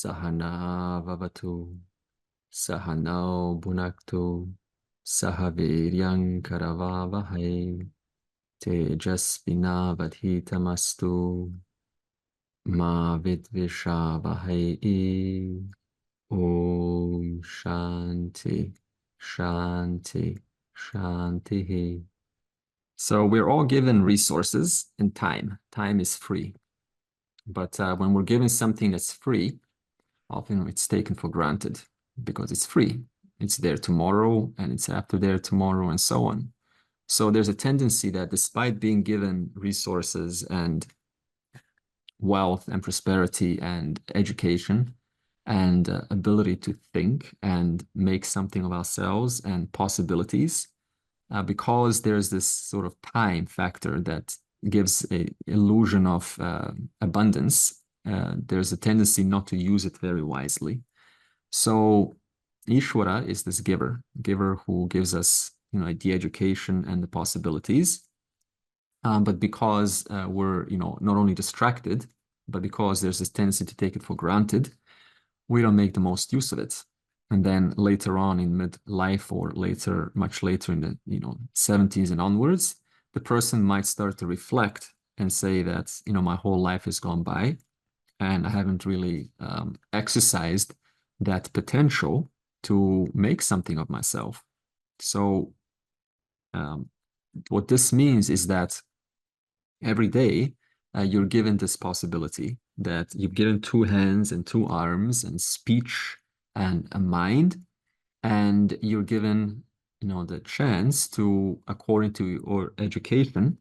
Sahana Vavatu, Sahanao Bhunaktu, Sahaviryang Karavavahai, Tejasvinavadhitamastu, Ma Vidvishavahai. Om Shanti, Shanti, Shanti. So we're all given resources and time. Time is free. But when we're given something that's free, often it's taken for granted because it's free. It's there tomorrow and it's after there tomorrow and so on. So there's a tendency that despite being given resources and wealth and prosperity and education and ability to think and make something of ourselves and possibilities, because there's this sort of time factor that gives an illusion of abundance, there's a tendency not to use it very wisely. So Ishvara is this giver who gives us, the education and the possibilities. But because we're, not only distracted, but because there's this tendency to take it for granted, we don't make the most use of it. And then later on in midlife or later, much later in the 70s and onwards, the person might start to reflect and say that, my whole life has gone by and I haven't really exercised that potential to make something of myself. So what this means is that every day you're given this possibility that you've given 2 hands and 2 arms and speech and a mind, and you're given, the chance to, according to your education,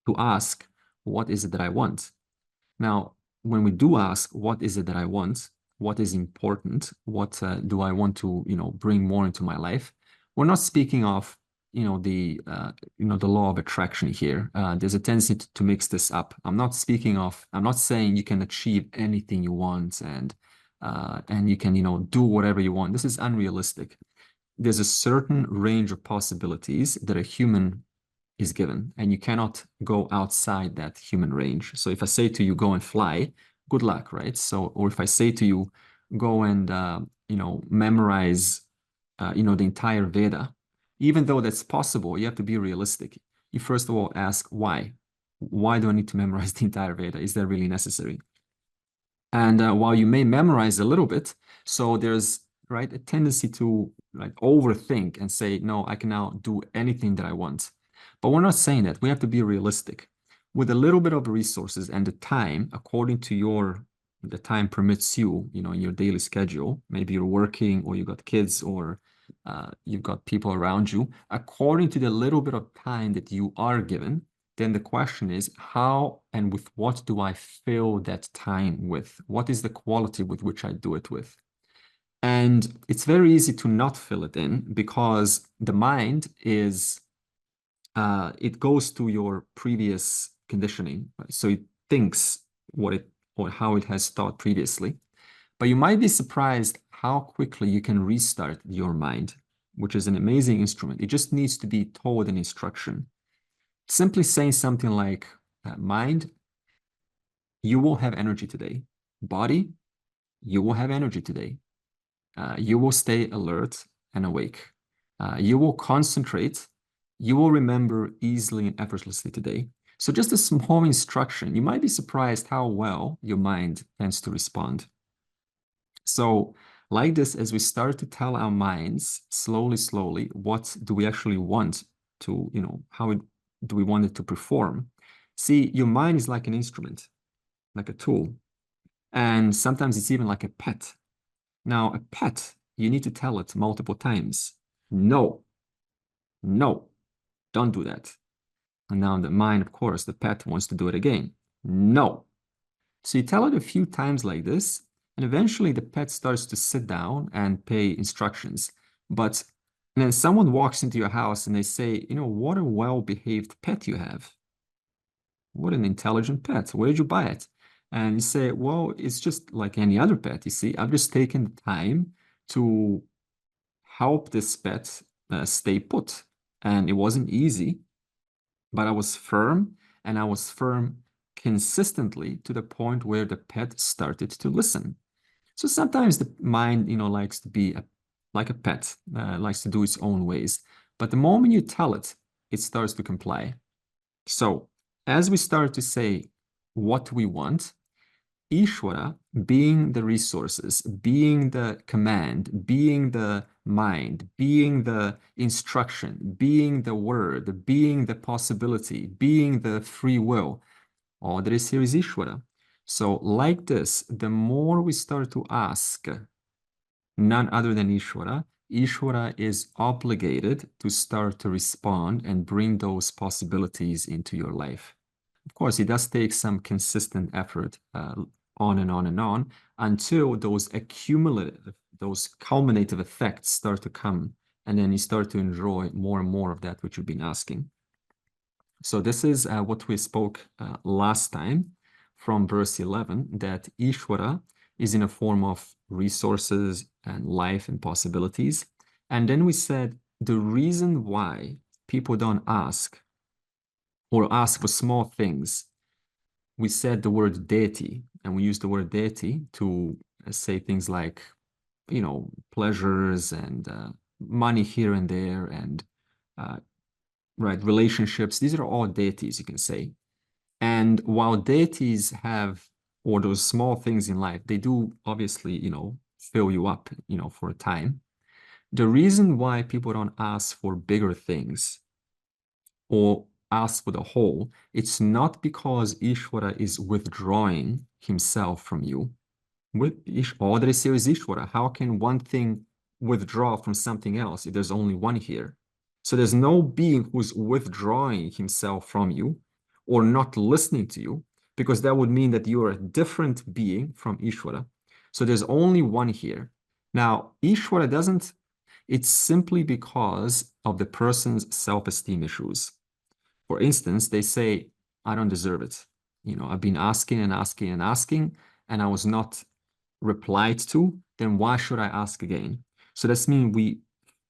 to ask, what is it that I want? Now, when we do ask, what is it that I want? What is important? What do I want to, bring more into my life? We're not speaking of, the law of attraction here. There's a tendency to mix this up. I'm not saying you can achieve anything you want and you can, do whatever you want. This is unrealistic. There's a certain range of possibilities that a human is given, and you cannot go outside that human range. So if I say to you, go and fly, good luck, right? So, or if I say to you, go and, memorize, the entire Veda, even though that's possible, you have to be realistic. You first of all ask, why? Why do I need to memorize the entire Veda? Is that really necessary? And while you may memorize a little bit, so there's, right, a tendency to overthink and say, no, I can now do anything that I want. But we're not saying that. We have to be realistic. With a little bit of resources and the time, according to the time permits you, in your daily schedule, maybe you're working or you got kids or you've got people around you, according to the little bit of time that you are given, then the question is, how and with what do I fill that time with? What is the quality with which I do it with? And it's very easy to not fill it in because the mind is, it goes to your previous conditioning. Right? So it thinks or how it has thought previously. But you might be surprised how quickly you can restart your mind, which is an amazing instrument. It just needs to be told an instruction. Simply saying something like, mind, you will have energy today. Body, you will have energy today. You will stay alert and awake. You will concentrate. You will remember easily and effortlessly today. So just a small instruction, you might be surprised how well your mind tends to respond. So like this, as we start to tell our minds slowly, what do we actually want to, how do we want it to perform? See, your mind is like an instrument, like a tool. And sometimes it's even like a pet. Now, a pet, you need to tell it multiple times. No, don't do that. And now the mind, of course, the pet wants to do it again. No. So you tell it a few times like this, and eventually the pet starts to sit down and pay instructions. But then someone walks into your house and they say, what a well-behaved pet you have. What an intelligent pet. Where did you buy it? And you say, well, it's just like any other pet. You see, I've just taken the time to help this pet stay put. And it wasn't easy, but I was firm, and I was firm consistently to the point where the pet started to listen. So sometimes the mind, likes to be like a pet, likes to do its own ways. But the moment you tell it, it starts to comply. So as we start to say what we want, Ishvara being the resources, being the command, being the mind, being the instruction, being the word, being the possibility, being the free will, all that is here is Ishvara. So like this, the more we start to ask none other than Ishvara, Ishvara is obligated to start to respond and bring those possibilities into your life. Of course, it does take some consistent effort, on and on and on, until those accumulative, those culminative effects start to come, and then you start to enjoy more and more of that which you've been asking. So this is what we spoke last time from verse 11, that Ishvara is in a form of resources and life and possibilities. And then we said the reason why people don't ask or ask for small things, we said the word deity, and we used the word deity to say things like, pleasures and money here and there and right, relationships. These are all deities, you can say. And while deities have, or those small things in life, they do obviously, fill you up, for a time. The reason why people don't ask for bigger things or ask for the whole, it's not because Ishvara is withdrawing himself from you. With all that is here is Ishvara. How can one thing withdraw from something else if there's only one here? So there's no being who's withdrawing himself from you or not listening to you, because that would mean that you are a different being from Ishvara. So there's only one here. Now, Ishvara doesn't, it's simply because of the person's self-esteem issues. For instance, they say, I don't deserve it. I've been asking and asking and asking, and I was not replied to, then why should I ask again? So that's mean we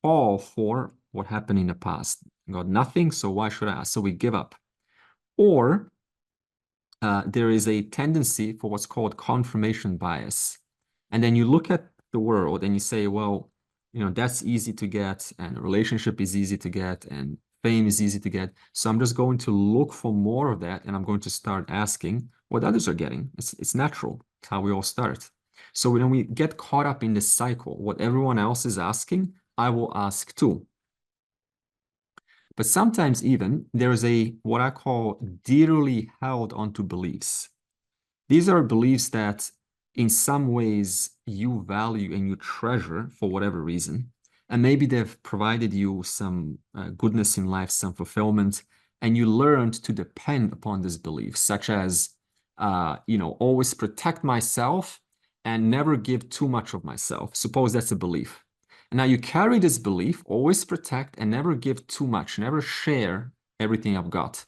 fall for what happened in the past. Got nothing, so why should I ask? So we give up. Or there is a tendency for what's called confirmation bias. And then you look at the world and you say, well, that's easy to get, and a relationship is easy to get, and fame is easy to get. So I'm just going to look for more of that, and I'm going to start asking what others are getting. It's natural. It's how we all start. So when we get caught up in this cycle, what everyone else is asking, I will ask too. But sometimes even there is what I call dearly held onto beliefs. These are beliefs that in some ways you value and you treasure for whatever reason. And maybe they've provided you some goodness in life, some fulfillment, and you learned to depend upon this belief, such as, always protect myself and never give too much of myself. Suppose that's a belief. And now you carry this belief, always protect and never give too much, never share everything I've got.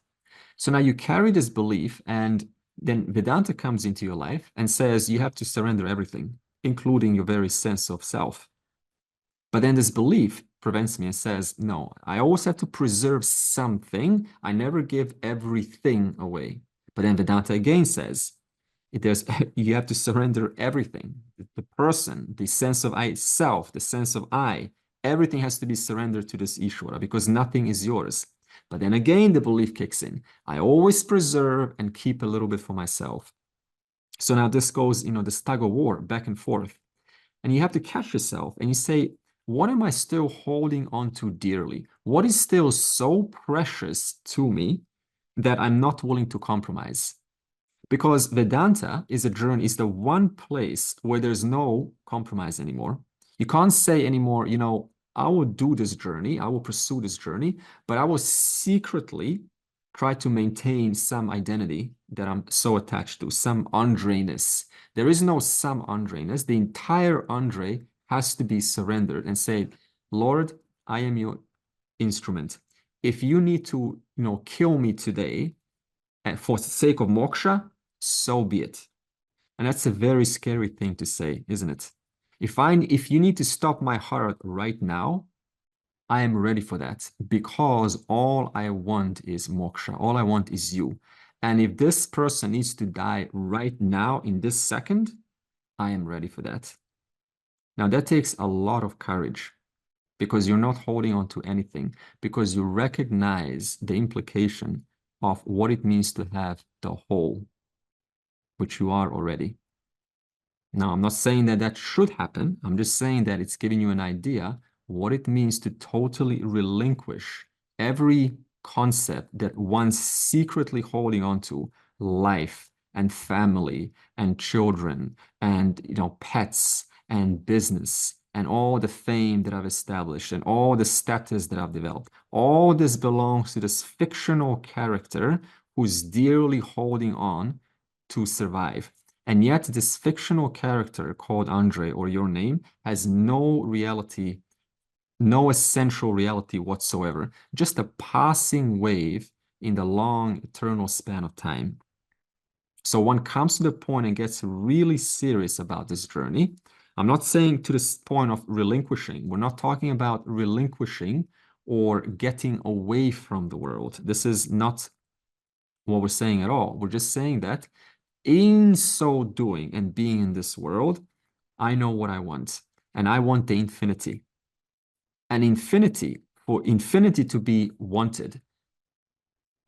So now you carry this belief, and then Vedanta comes into your life and says you have to surrender everything, including your very sense of self. But then this belief prevents me and says, no, I always have to preserve something. I never give everything away. But then Vedanta again says, you have to surrender everything. The person, the sense of I self, the sense of I, everything has to be surrendered to this Ishvara because nothing is yours. But then again, the belief kicks in. I always preserve and keep a little bit for myself. So now this goes, this tug of war back and forth. And you have to catch yourself and you say, what am I still holding on to dearly? What is still so precious to me that I'm not willing to compromise? Because Vedanta is a journey, is the one place where there's no compromise anymore. You can't say anymore, I will do this journey, I will pursue this journey, but I will secretly try to maintain some identity that I'm so attached to, some Andre-ness. There is no some Andre-ness. The entire Andre has to be surrendered and say, Lord, I am your instrument. If you need to, kill me today, and for the sake of moksha, so be it. And that's a very scary thing to say, isn't it? If you need to stop my heart right now, I am ready for that, because all I want is moksha. All I want is you. And if this person needs to die right now in this second, I am ready for that. Now, that takes a lot of courage because you're not holding on to anything, because you recognize the implication of what it means to have the whole, which you are already. Now, I'm not saying that that should happen. I'm just saying that it's giving you an idea what it means to totally relinquish every concept that one's secretly holding on to, life and family and children and pets and business and all the fame that I've established and all the status that I've developed. All this belongs to this fictional character who's dearly holding on to survive. And yet this fictional character called Andre or your name has no reality, no essential reality whatsoever, just a passing wave in the long eternal span of time. So one comes to the point and gets really serious about this journey. I'm not saying to this point of relinquishing. We're not talking about relinquishing or getting away from the world. This is not what we're saying at all. We're just saying that in so doing and being in this world, I know what I want, and I want the infinity. And infinity, for infinity to be wanted,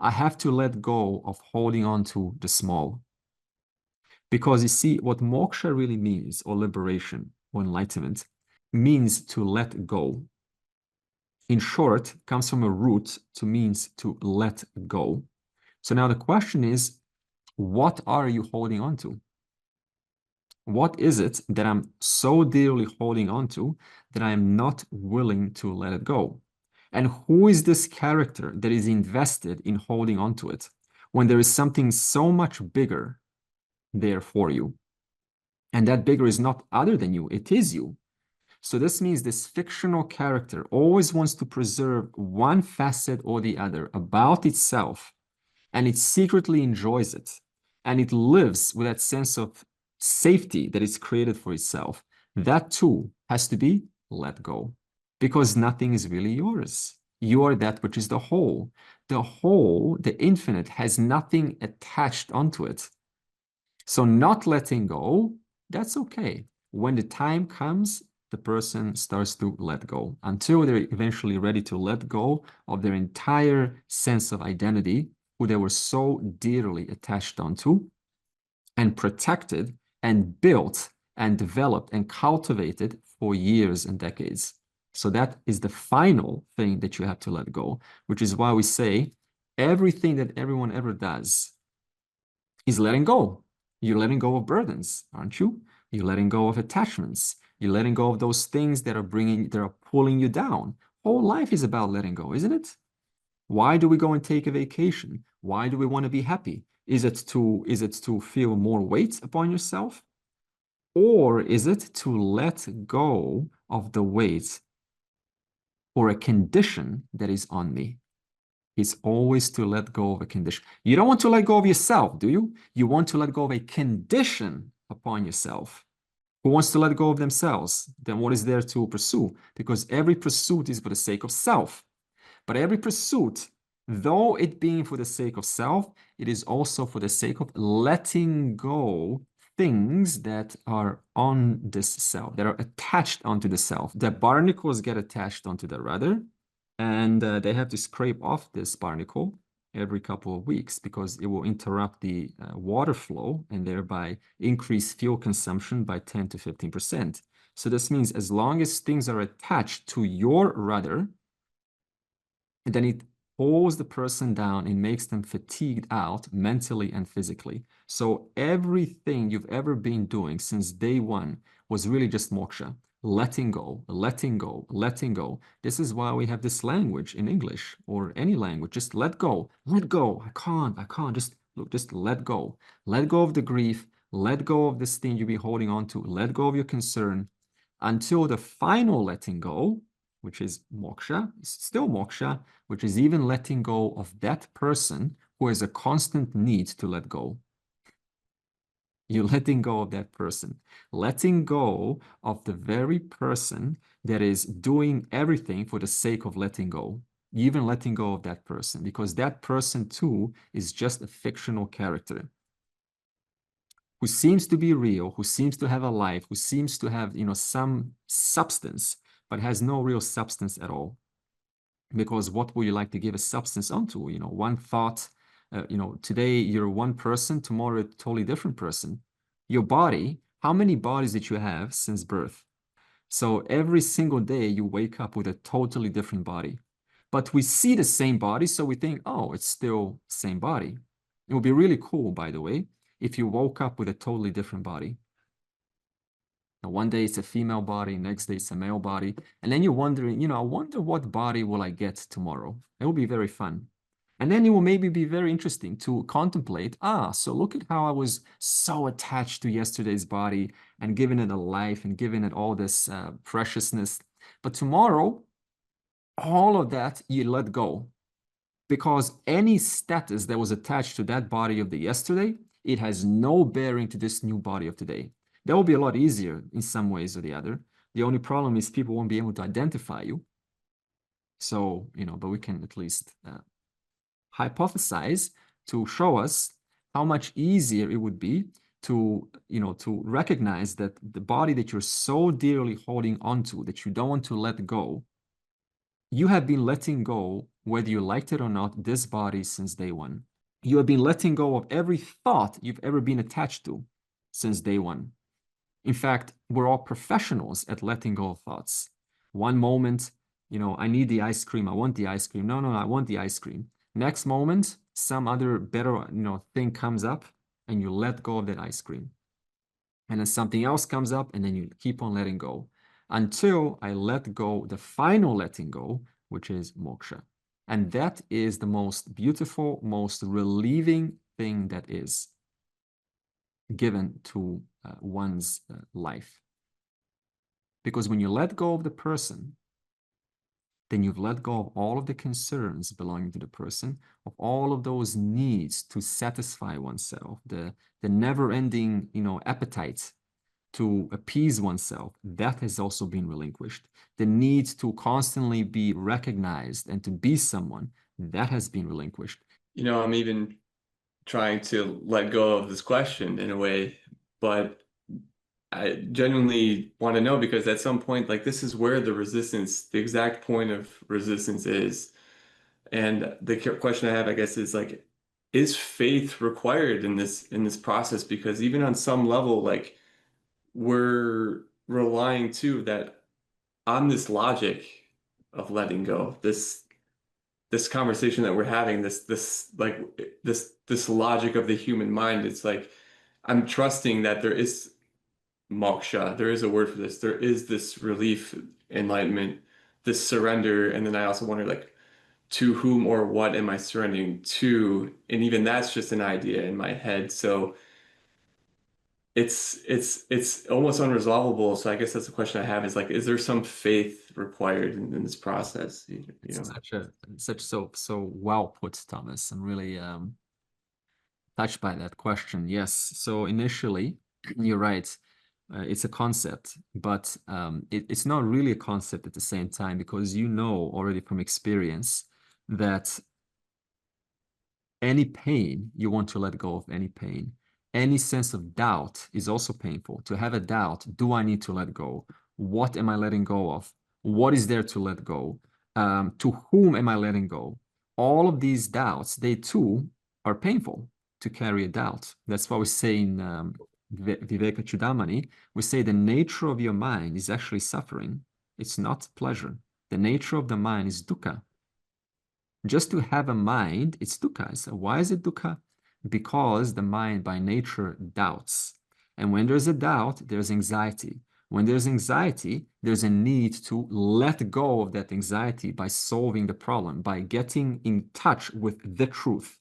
I have to let go of holding on to the small. Because you see, what moksha really means, or liberation, or enlightenment, means to let go. In short, comes from a root to means to let go. So now the question is, what are you holding on to? What is it that I'm so dearly holding on to that I'm not willing to let it go? And who is this character that is invested in holding on to it when there is something so much bigger there for you? And that bigger is not other than you, it is you. So this means this fictional character always wants to preserve one facet or the other about itself, and it secretly enjoys it. And it lives with that sense of safety that it's created for itself. That too has to be let go because nothing is really yours. You are that which is the whole. The whole, the infinite, has nothing attached onto it. So not letting go, that's okay. When the time comes, the person starts to let go until they're eventually ready to let go of their entire sense of identity, who they were so dearly attached onto and protected and built and developed and cultivated for years and decades. So that is the final thing that you have to let go, which is why we say everything that everyone ever does is letting go. You're letting go of burdens, aren't you? You're letting go of attachments. You're letting go of those things that are pulling you down. Whole life is about letting go, isn't it? Why do we go and take a vacation? Why do we want to be happy? Is it to feel more weight upon yourself? Or is it to let go of the weight or a condition that is on me? It's always to let go of a condition. You don't want to let go of yourself, do you? You want to let go of a condition upon yourself. Who wants to let go of themselves? Then what is there to pursue? Because every pursuit is for the sake of self. But every pursuit, though it being for the sake of self, it is also for the sake of letting go things that are on this self, that are attached onto the self. The barnacles get attached onto the rudder, and they have to scrape off this barnacle every couple of weeks because it will interrupt the water flow and thereby increase fuel consumption by 10 to 15%. So this means as long as things are attached to your rudder, then it pulls the person down and makes them fatigued out mentally and physically. So everything you've ever been doing since day one was really just moksha. Letting go, letting go, letting go. This is why we have this language in English or any language. Just let go, let go. I can't. Just look, just let go. Let go of the grief. Let go of this thing you've been holding on to. Let go of your concern until the final letting go, which is moksha, is still moksha, which is even letting go of that person who has a constant need to let go. You're letting go of that person, letting go of the very person that is doing everything for the sake of letting go. Even letting go of that person, because that person too is just a fictional character. who seems to be real, who seems to have a life, who seems to have, some substance, but has no real substance at all. Because what would you like to give a substance onto? One thought, today you're one person, tomorrow a totally different person. Your body, how many bodies did you have since birth? So every single day you wake up with a totally different body. But we see the same body, so we think, oh, it's still same body. It would be really cool, by the way, if you woke up with a totally different body. Now, one day it's a female body, next day it's a male body. And then you're wondering, I wonder what body will I get tomorrow? It will be very fun. And then it will maybe be very interesting to contemplate, so look at how I was so attached to yesterday's body and giving it a life and giving it all this preciousness. But tomorrow, all of that you let go, because any status that was attached to that body of the yesterday, it has no bearing to this new body of today. That will be a lot easier in some ways or the other. The only problem is people won't be able to identify you. So, but we can at least hypothesize to show us how much easier it would be to recognize that the body that you're so dearly holding onto, that you don't want to let go, you have been letting go, whether you liked it or not, this body since day one. You have been letting go of every thought you've ever been attached to since day one. In fact, we're all professionals at letting go of thoughts. One moment, I need the ice cream. I want the ice cream. No, I want the ice cream. Next moment, some other better, thing comes up and you let go of that ice cream. And then something else comes up and then you keep on letting go until I let go, the final letting go, which is moksha. And that is the most beautiful, most relieving thing that is given to one's life. Because when you let go of the person, then you've let go of all of the concerns belonging to the person, of all of those needs to satisfy oneself, the never-ending, appetite to appease oneself, that has also been relinquished. The need to constantly be recognized and to be someone, that has been relinquished. I'm even trying to let go of this question in a way, but I genuinely want to know, because at some point, like, this is where the resistance, the exact point of resistance is. And the question I have, I guess, is like, is faith required in this process? Because even on some level, like, we're relying too that on this logic of letting go, this conversation that we're having, this logic of the human mind. It's like, I'm trusting that there is moksha, there is a word for this, there is this relief, enlightenment, this surrender. And then I also wonder, like, to whom or what am I surrendering to? And even that's just an idea in my head. So it's almost unresolvable. So I guess that's the question I have, is like, is there some faith required in this process? So well put, Thomas. I'm really touched by that question. Yes. So initially, you're right. It's a concept, but it's not really a concept at the same time, because already from experience that any pain, you want to let go of any pain. Any sense of doubt is also painful. To have a doubt, do I need to let go? What am I letting go of? What is there to let go? To whom am I letting go? All of these doubts, they too are painful to carry a doubt. That's why we say in Viveka Chudamani, we say the nature of your mind is actually suffering. It's not pleasure. The nature of the mind is dukkha. Just to have a mind, it's dukkha. So why is it dukkha? Because the mind by nature doubts. And when there's a doubt, there's anxiety. When there's anxiety, there's a need to let go of that anxiety by solving the problem, by getting in touch with the truth.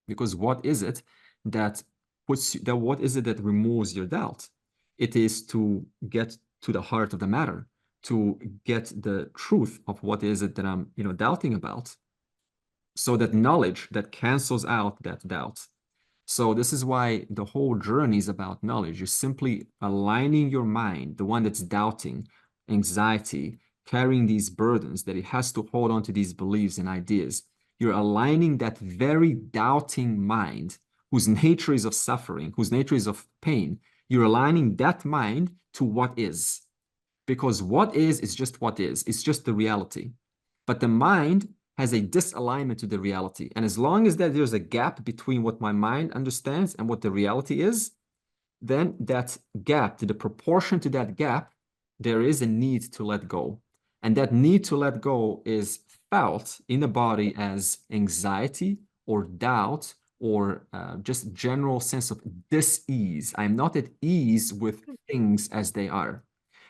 Because what is it that what is it that removes your doubt? It is to get to the heart of the matter, to get the truth of what is it that I'm, doubting about. So that knowledge that cancels out that doubt. So this is why the whole journey is about knowledge. You're simply aligning your mind, the one that's doubting, anxiety, carrying these burdens, that it has to hold on to these beliefs and ideas. You're aligning that very doubting mind whose nature is of suffering, whose nature is of pain, you're aligning that mind to what is. Because what is just what is. It's just the reality. But the mind has a disalignment to the reality. And as long as that there's a gap between what my mind understands and what the reality is, then that gap, to the proportion to that gap, there is a need to let go. And that need to let go is felt in the body as anxiety or doubt or just general sense of dis-ease. I'm not at ease with things as they are.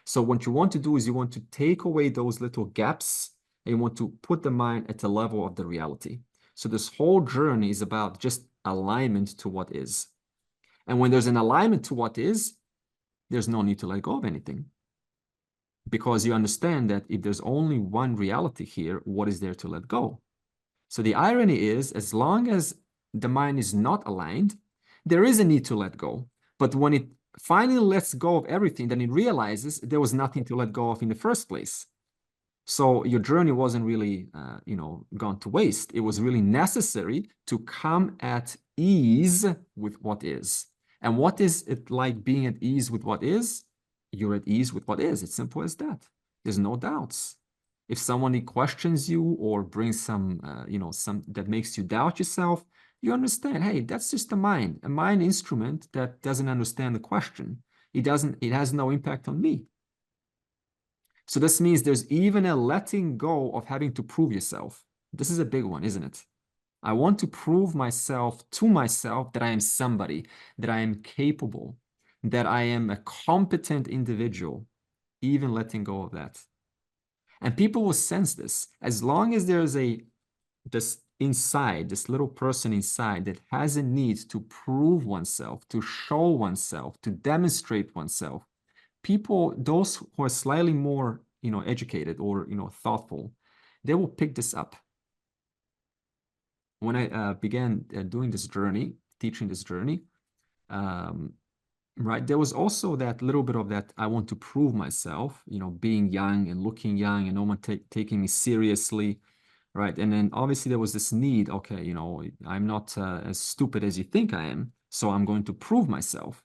So what you want to do is you want to take away those little gaps and you want to put the mind at the level of the reality. So this whole journey is about just alignment to what is. And when there's an alignment to what is, there's no need to let go of anything. Because you understand that if there's only one reality here, what is there to let go? So the irony is, as long as the mind is not aligned, there is a need to let go. But when it finally lets go of everything, then it realizes there was nothing to let go of in the first place. So your journey wasn't really, gone to waste. It was really necessary to come at ease with what is. And what is it like being at ease with what is? You're at ease with what is. It's simple as that. There's no doubts. If somebody questions you or brings some that makes you doubt yourself, you understand, hey, that's just a mind instrument that doesn't understand the question. It has no impact on me. So this means there's even a letting go of having to prove yourself. This is a big one, isn't it? I want to prove myself to myself that I am somebody, that I am capable, that I am a competent individual, even letting go of that. And people will sense this. As long as there's this little person inside that has a need to prove oneself, to show oneself, to demonstrate oneself, people, those who are slightly more, educated or, thoughtful, they will pick this up. When I began doing this journey, teaching this journey, right, there was also that little bit of that I want to prove myself, being young and looking young and no one taking me seriously, right? And then obviously there was this need, okay, I'm not as stupid as you think I am, so I'm going to prove myself.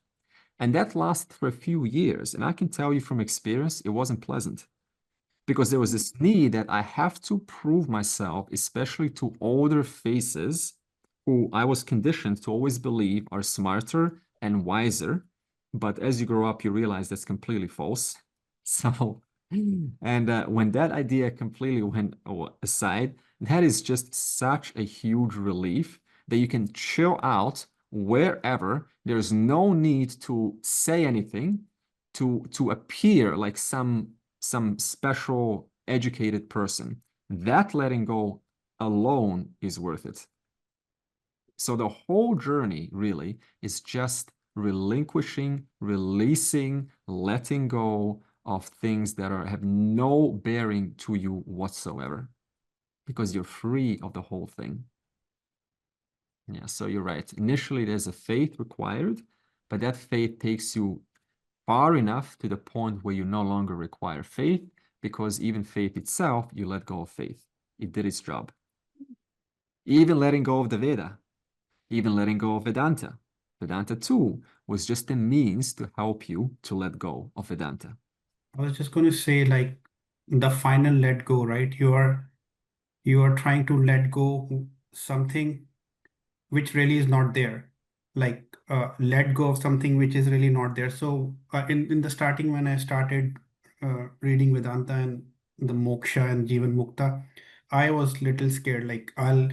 And that lasted for a few years. And I can tell you from experience, it wasn't pleasant because there was this need that I have to prove myself, especially to older faces who I was conditioned to always believe are smarter and wiser. But as you grow up, you realize that's completely false. So, and when that idea completely went aside, that is just such a huge relief that you can chill out wherever. There's no need to say anything, to appear like some special educated person. That letting go alone is worth it. So the whole journey really is just relinquishing, releasing, letting go of things that have no bearing to you whatsoever, because you're free of the whole thing. Yeah, so you're right. Initially, there's a faith required, but that faith takes you far enough to the point where you no longer require faith, because even faith itself, you let go of faith. It did its job. Even letting go of the Veda, even letting go of Vedanta. Vedanta too was just a means to help you to let go of Vedanta. I was just going to say, like, the final let go, right? You are trying to let go something which really is not there. Like, let go of something which is really not there. So in the starting, when I started reading Vedanta and the moksha and Jivan Mukta, I was little scared, like I'll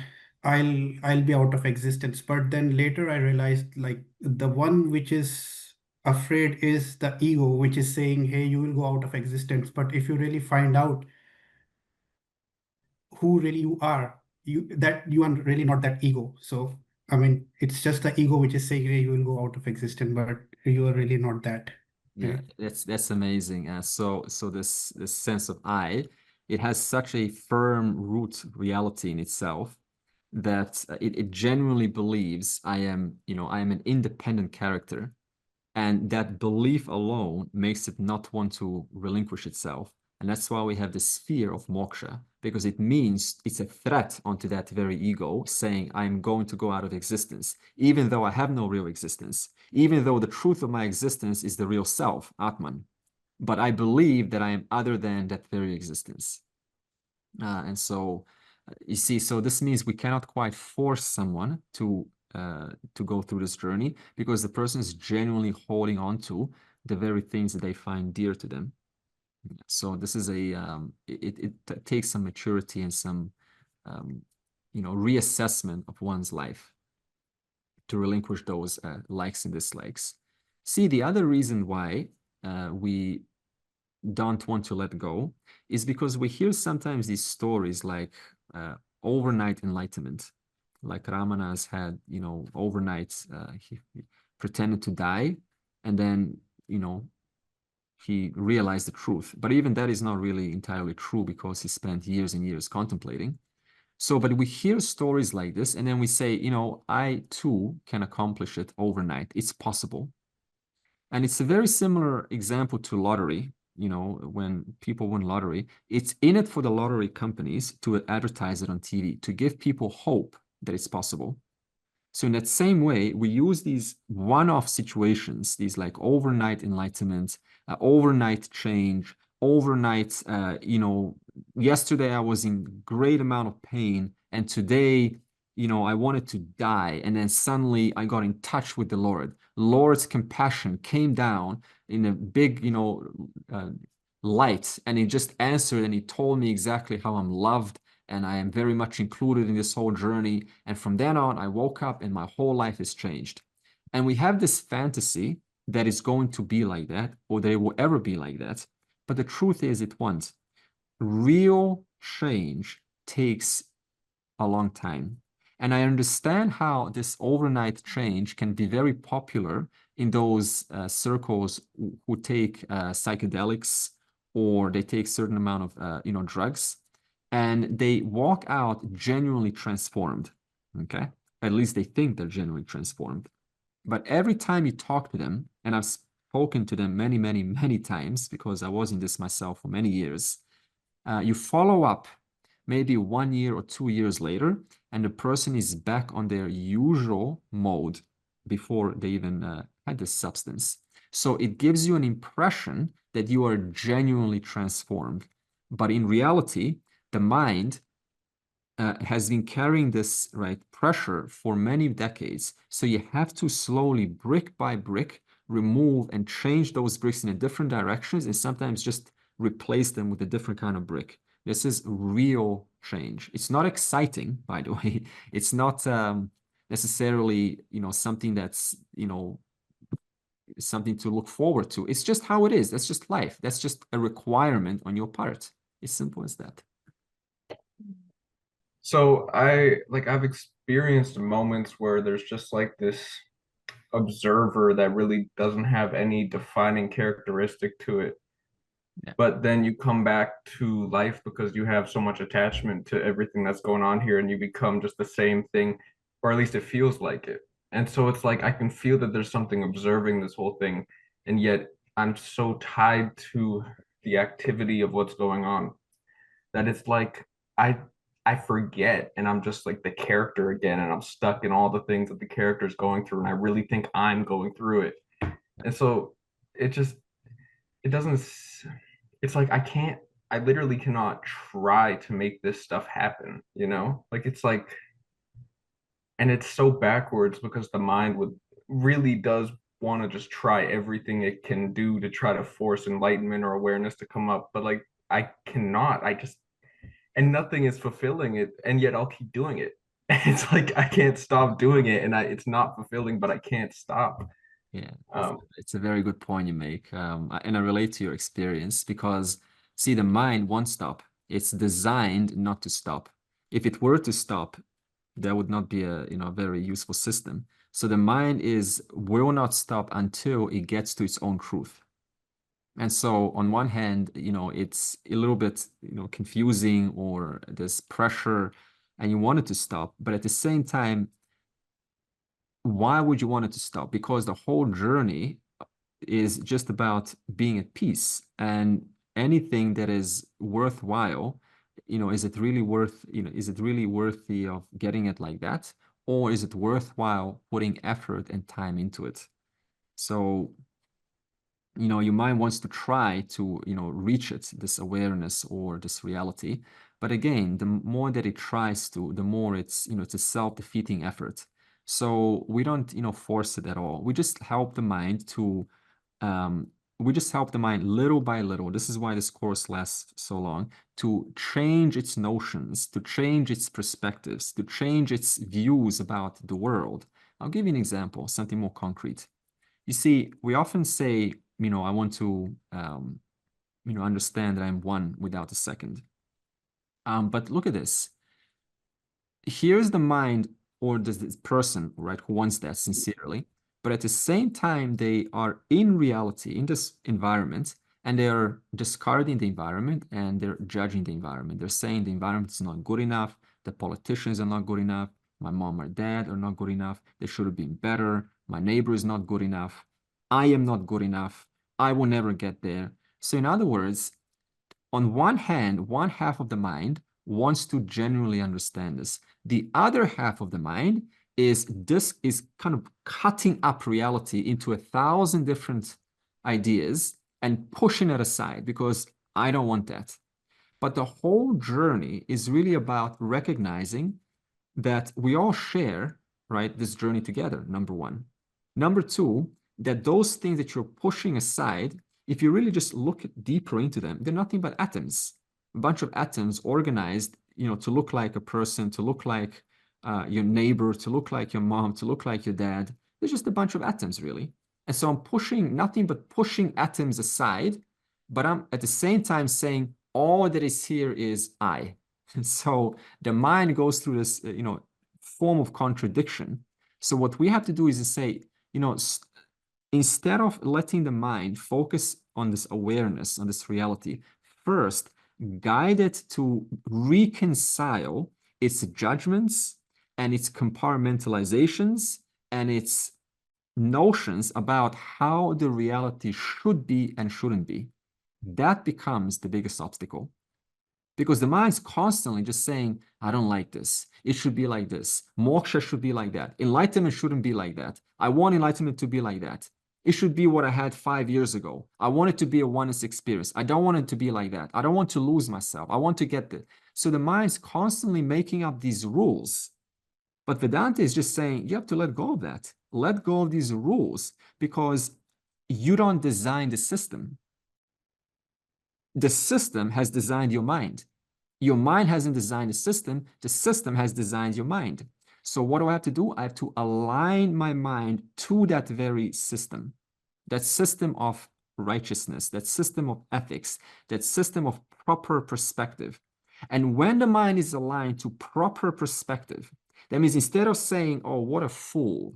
be out of existence. But then later I realized, like, the one which is afraid is the ego, which is saying, hey, you will go out of existence. But if you really find out who really you are, you are really not that ego. So I mean, it's just the ego which is saying, hey, you will go out of existence, but you are really not that. Yeah, Right? that's amazing. So this sense of I, it has such a firm root reality in itself that it genuinely believes I am, I am an independent character, and that belief alone makes it not want to relinquish itself. And that's why we have this fear of moksha, because it means it's a threat onto that very ego, saying, I'm going to go out of existence, even though I have no real existence, even though the truth of my existence is the real self, Atman. But I believe that I am other than that very existence. And so you see, so this means we cannot quite force someone to go through this journey, because the person is genuinely holding on to the very things that they find dear to them. So this is it takes some maturity and some reassessment of one's life to relinquish those likes and dislikes. See, the other reason why we don't want to let go is because we hear sometimes these stories like overnight enlightenment, like Ramana's had, overnight, he pretended to die, and then, he realized the truth. But even that is not really entirely true, because he spent years and years contemplating. So, but we hear stories like this, and then we say, I too can accomplish it overnight. It's possible. And it's a very similar example to lottery. When people win lottery, it's in it for the lottery companies to advertise it on TV, to give people hope that it's possible. So in that same way, we use these one-off situations, these like overnight enlightenment, overnight change, overnight, yesterday I was in great amount of pain, and today, I wanted to die, and then suddenly I got in touch with the Lord. Lord's compassion came down in a big, light, and he just answered, and he told me exactly how I'm loved, and I am very much included in this whole journey. And from then on, I woke up and my whole life has changed. And we have this fantasy that is going to be like that, or that it will ever be like that. But the truth is, it won't. Real change takes a long time. And I understand how this overnight change can be very popular in those circles who take psychedelics, or they take certain amount of drugs, and they walk out genuinely transformed. Okay, at least they think they're genuinely transformed. But every time you talk to them, and I've spoken to them many, many, many times, because I was in this myself for many years, you follow up maybe 1 year or 2 years later, and the person is back on their usual mode before they even had this substance. So it gives you an impression that you are genuinely transformed. But in reality, the mind has been carrying this pressure for many decades. So you have to slowly, brick by brick, remove and change those bricks in different directions, and sometimes just replace them with a different kind of brick. This is real change. It's not exciting, by the way. It's not necessarily, something that's, something to look forward to. It's just how it is. That's just life. That's just a requirement on your part. It's simple as that. So I've experienced moments where there's just like this observer that really doesn't have any defining characteristic to it. Yeah. But then you come back to life because you have so much attachment to everything that's going on here, and you become just the same thing, or at least it feels like it. And so it's like I can feel that there's something observing this whole thing, and yet I'm so tied to the activity of what's going on that it's like I forget, and I'm just like the character again, and I'm stuck in all the things that the character is going through, and I really think I'm going through it. And so it just it doesn't it's like I literally cannot try to make this stuff happen, like it's like, and it's so backwards because the mind would really does want to just try everything it can do to try to force enlightenment or awareness to come up, but like I cannot. And nothing is fulfilling it, and yet I'll keep doing it. It's like I can't stop doing it, and it's not fulfilling, but I can't stop. Yeah, it's a very good point you make. And I relate to your experience, because see, the mind won't stop. It's designed not to stop. If it were to stop, that would not be a very useful system. So the mind will not stop until it gets to its own truth. And so on one hand, it's a little bit, confusing, or there's pressure and you want it to stop. But at the same time, why would you want it to stop? Because the whole journey is just about being at peace. And anything that is worthwhile, is it really worth, is it really worthy of getting it like that? Or is it worthwhile putting effort and time into it? So, your mind wants to try to, reach it, this awareness or this reality. But again, the more that it tries to, the more it's, it's a self-defeating effort. So we don't, force it at all. We just help the mind to, little by little. This is why this course lasts so long, to change its notions, to change its perspectives, to change its views about the world. I'll give you an example, something more concrete. You see, we often say, I want to, understand that I'm one without a second. But look at this. Here's the mind or this person, right, who wants that sincerely. But at the same time, they are in reality, in this environment, and they're discarding the environment and they're judging the environment. They're saying the environment is not good enough, the politicians are not good enough, my mom or dad are not good enough, they should have been better, my neighbor is not good enough, I am not good enough, I will never get there. So in other words, on one hand, one half of the mind wants to genuinely understand this. The other half of the mind is kind of cutting up reality into 1,000 different ideas and pushing it aside because I don't want that. But the whole journey is really about recognizing that we all share, right, this journey together, number one. Number two, that those things that you're pushing aside, if you really just look deeper into them, they're nothing but atoms, a bunch of atoms organized, to look like a person, to look like your neighbor, to look like your mom, to look like your dad. They're just a bunch of atoms, really. And so I'm pushing nothing but pushing atoms aside, but I'm at the same time saying all that is here is I. And so the mind goes through this, form of contradiction. So what we have to do is to say, instead of letting the mind focus on this awareness, on this reality, first guide it to reconcile its judgments and its compartmentalizations and its notions about how the reality should be and shouldn't be. That becomes the biggest obstacle. Because the mind's constantly just saying, I don't like this. It should be like this. Moksha should be like that. Enlightenment shouldn't be like that. I want enlightenment to be like that. It should be what I had 5 years ago. I want it to be a oneness experience. I don't want it to be like that. I don't want to lose myself. I want to get there. So the mind's constantly making up these rules. But Vedanta is just saying, you have to let go of that. Let go of these rules because you don't design the system. The system has designed your mind. Your mind hasn't designed the system has designed your mind. So what do I have to do? I have to align my mind to that very system, that system of righteousness, that system of ethics, that system of proper perspective. And when the mind is aligned to proper perspective, that means instead of saying, oh, what a fool,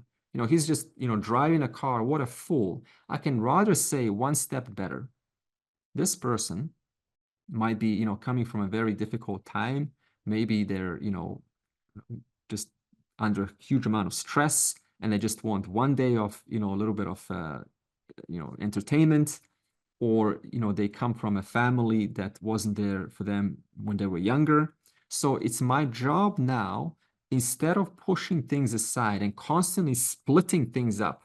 he's just, driving a car, what a fool, I can rather say one step better. This person might be, coming from a very difficult time. Maybe they're, just under a huge amount of stress and they just want one day of, a little bit of, entertainment, or, they come from a family that wasn't there for them when they were younger. So it's my job now, instead of pushing things aside and constantly splitting things up,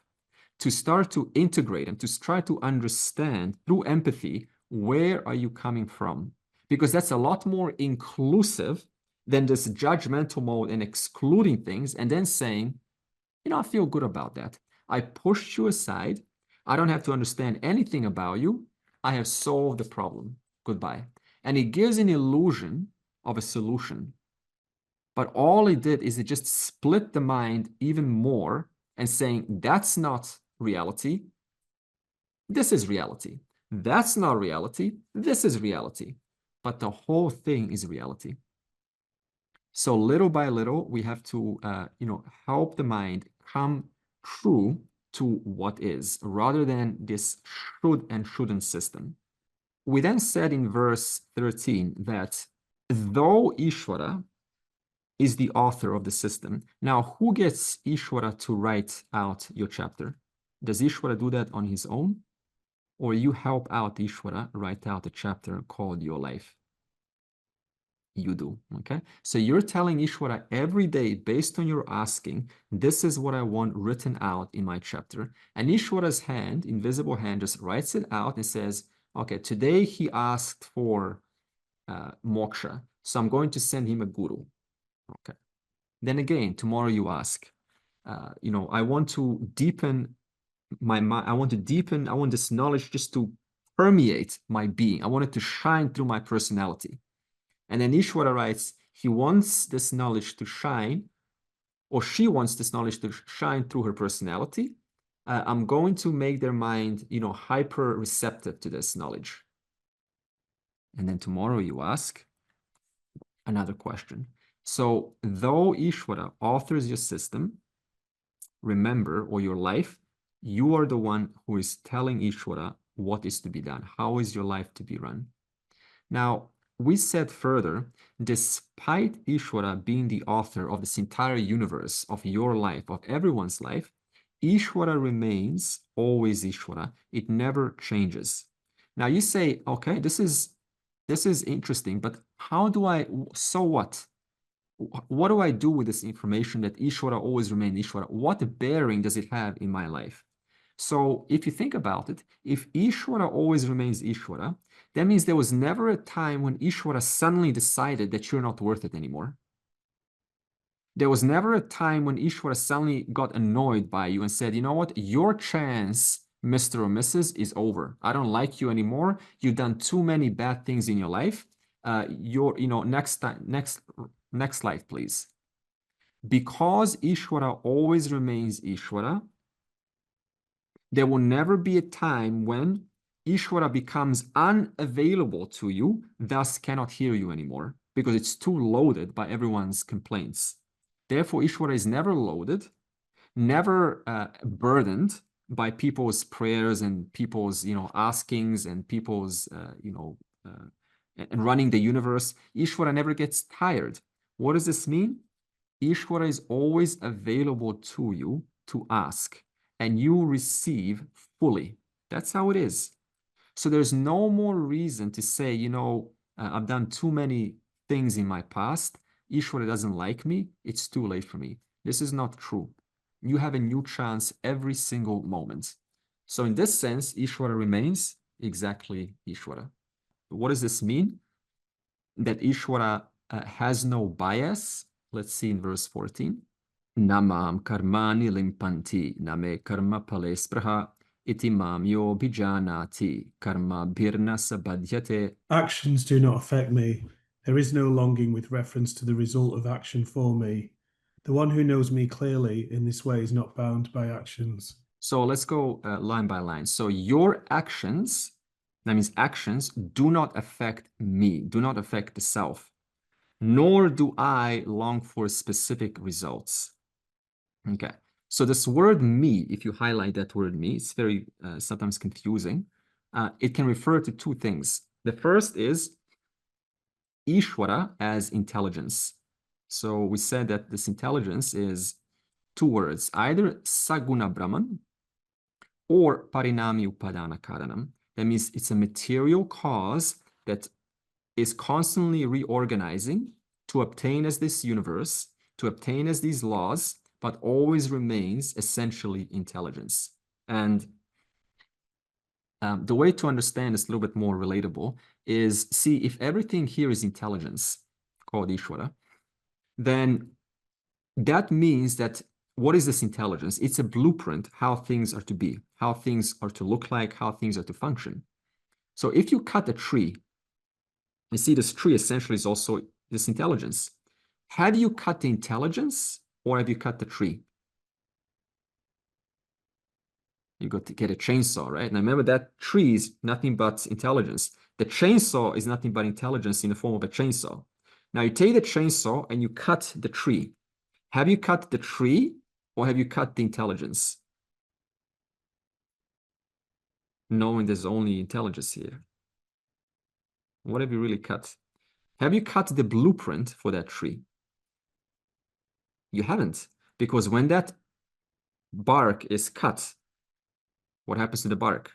to start to integrate and to try to understand through empathy, where are you coming from? Because that's a lot more inclusive than this judgmental mode and excluding things and then saying, I feel good about that. I pushed you aside. I don't have to understand anything about you. I have solved the problem. Goodbye. And it gives an illusion of a solution. But all it did is it just split the mind even more and saying, that's not reality. This is reality. That's not reality. This is reality. But the whole thing is reality. So little by little, we have to, help the mind come true to what is, rather than this should and shouldn't system. We then said in verse 13 that though Ishvara is the author of the system, now who gets Ishvara to write out your chapter? Does Ishvara do that on his own? or you help out Ishvara write out a chapter called your life? You do, okay? So you're telling Ishvara every day, based on your asking, this is what I want written out in my chapter. And Ishvara's hand, invisible hand, just writes it out and says, okay, today he asked for moksha, so I'm going to send him a guru. Okay. Then again, tomorrow you ask, I want to deepen my mind. I want this knowledge just to permeate my being. I want it to shine through my personality. And then Ishvara writes, he wants this knowledge to shine, or she wants this knowledge to shine through her personality. I'm going to make their mind, hyper receptive to this knowledge. And then tomorrow you ask another question. So though Ishvara authors your system, remember, or your life, you are the one who is telling Ishvara what is to be done. How is your life to be run? Now, we said further, despite Ishvara being the author of this entire universe, of your life, of everyone's life, Ishvara remains always Ishvara. It never changes. Now you say, okay, this is interesting, but so what? What do I do with this information that Ishvara always remains Ishvara? What bearing does it have in my life? So if you think about it, if Ishvara always remains Ishvara, that means there was never a time when Ishvara suddenly decided that you're not worth it anymore. There was never a time when Ishvara suddenly got annoyed by you and said, you know what, your chance, Mr. or Mrs., is over. I don't like you anymore. You've done too many bad things in your life. Next slide, please. Because Ishvara always remains Ishvara, there will never be a time when Ishvara becomes unavailable to you, thus cannot hear you anymore, because it's too loaded by everyone's complaints. Therefore, Ishvara is never loaded, never burdened by people's prayers and people's, askings and people's, and running the universe. Ishvara never gets tired. What does this mean? Ishvara is always available to you to ask, and you receive fully. That's how it is. So there's no more reason to say, I've done too many things in my past. Ishvara doesn't like me. It's too late for me. This is not true. You have a new chance every single moment. So in this sense, Ishvara remains exactly Ishvara. What does this mean? That Ishvara has no bias. Let's see in verse 14. Namam karmani limpanti name karma palespraha iti mam yo bijanati karma birna sabadhyate. Actions do not affect me. There is no longing with reference to the result of action for me. The one who knows me clearly in this way is not bound by actions. So let's go line by line. So your actions, that means actions, do not affect me, do not affect the self, nor do I long for specific results. Okay, so this word me, if you highlight that word me, it's very sometimes confusing. It can refer to two things. The first is Ishvara as intelligence. So we said that this intelligence is two words, either Saguna Brahman or Parinami Upadana Karanam. That means it's a material cause that is constantly reorganizing to obtain as this universe, to obtain as these laws, but always remains essentially intelligence. And the way to understand this a little bit more relatable is, see, if everything here is intelligence, called Ishvara, then that means that what is this intelligence? It's a blueprint how things are to be, how things are to look like, how things are to function. So if you cut a tree, you see this tree essentially is also this intelligence. Have you cut the intelligence or have you cut the tree? You got to get a chainsaw, right? Now remember that tree is nothing but intelligence. The chainsaw is nothing but intelligence in the form of a chainsaw. Now you take the chainsaw and you cut the tree. Have you cut the tree or have you cut the intelligence? Knowing there's only intelligence here. What have you really cut? Have you cut the blueprint for that tree? You haven't, because when that bark is cut, what happens to the bark?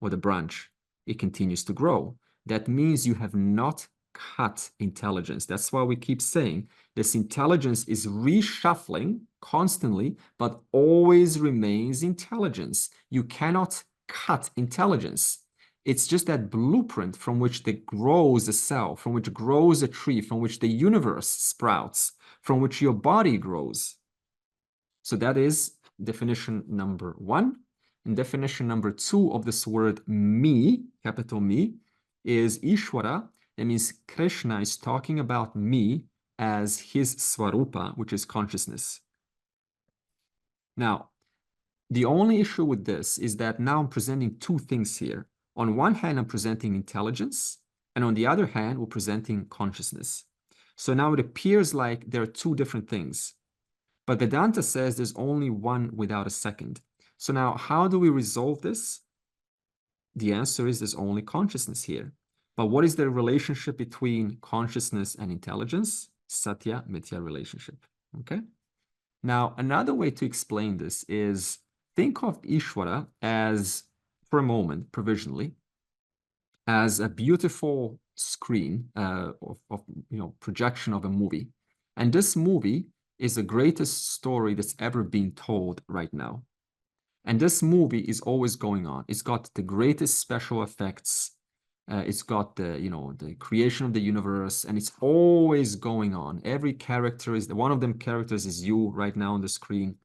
or the branch, it continues to grow. That means you have not cut intelligence. That's why we keep saying this intelligence is reshuffling constantly, but always remains intelligence. You cannot cut intelligence. It's just that blueprint from which grows a cell, from which grows a tree, from which the universe sprouts, from which your body grows. So that is definition number 1. And definition number 2 of this word me, capital Me, is Ishvara. That means Krishna is talking about me as his Swarupa, which is consciousness. Now, the only issue with this is that now I'm presenting two things here. On one hand, I'm presenting intelligence, and on the other hand, we're presenting consciousness. So now it appears like there are two different things. But Vedanta says there's only one without a second. So now, how do we resolve this? The answer is there's only consciousness here. But what is the relationship between consciousness and intelligence? Satya-mithya relationship, okay? Now, another way to explain this is think of Ishwara as, for a moment, provisionally, as a beautiful screen of projection of a movie. And this movie is the greatest story that's ever been told right now. And this movie is always going on. It's got the greatest special effects. It's got the creation of the universe, and it's always going on. Every character is one of them characters is you right now on the screen.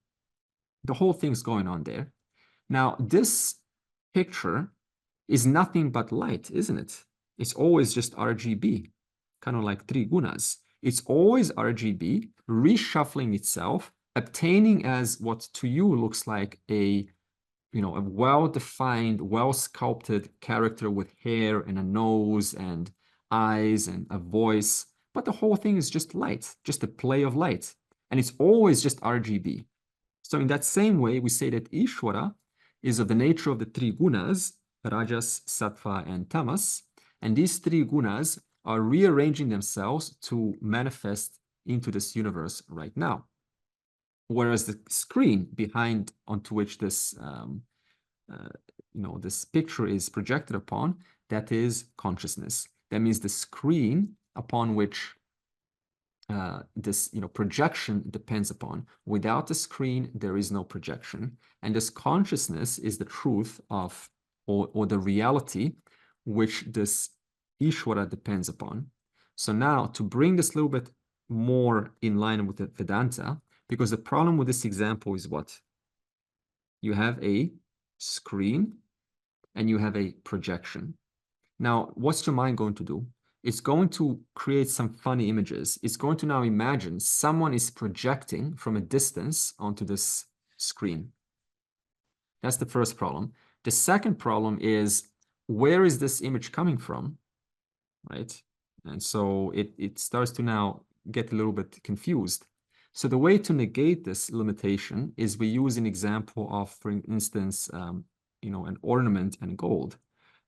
The whole thing's going on there. Now, this picture is nothing but light, isn't it? It's always just RGB, kind of like three gunas. It's always RGB, reshuffling itself, obtaining as what to you looks like a well-defined, well-sculpted character with hair and a nose and eyes and a voice. But the whole thing is just light, just a play of light. And it's always just RGB. So in that same way, we say that Ishvara is of the nature of the three gunas, Rajas, Sattva, and Tamas. And these three gunas are rearranging themselves to manifest into this universe right now. Whereas the screen behind onto which this, this picture is projected upon, that is consciousness. That means the screen upon which this projection depends upon. Without the screen, there is no projection. And this consciousness is the truth of, or the reality, which this Ishvara depends upon. So now, to bring this a little bit more in line with the Vedanta, because the problem with this example is what? You have a screen and you have a projection. Now, what's your mind going to do? It's going to create some funny images. It's going to now imagine someone is projecting from a distance onto this screen. That's the first problem. The second problem is, where is this image coming from, right? And so it starts to now get a little bit confused. So the way to negate this limitation is we use an example of, for instance, an ornament and gold.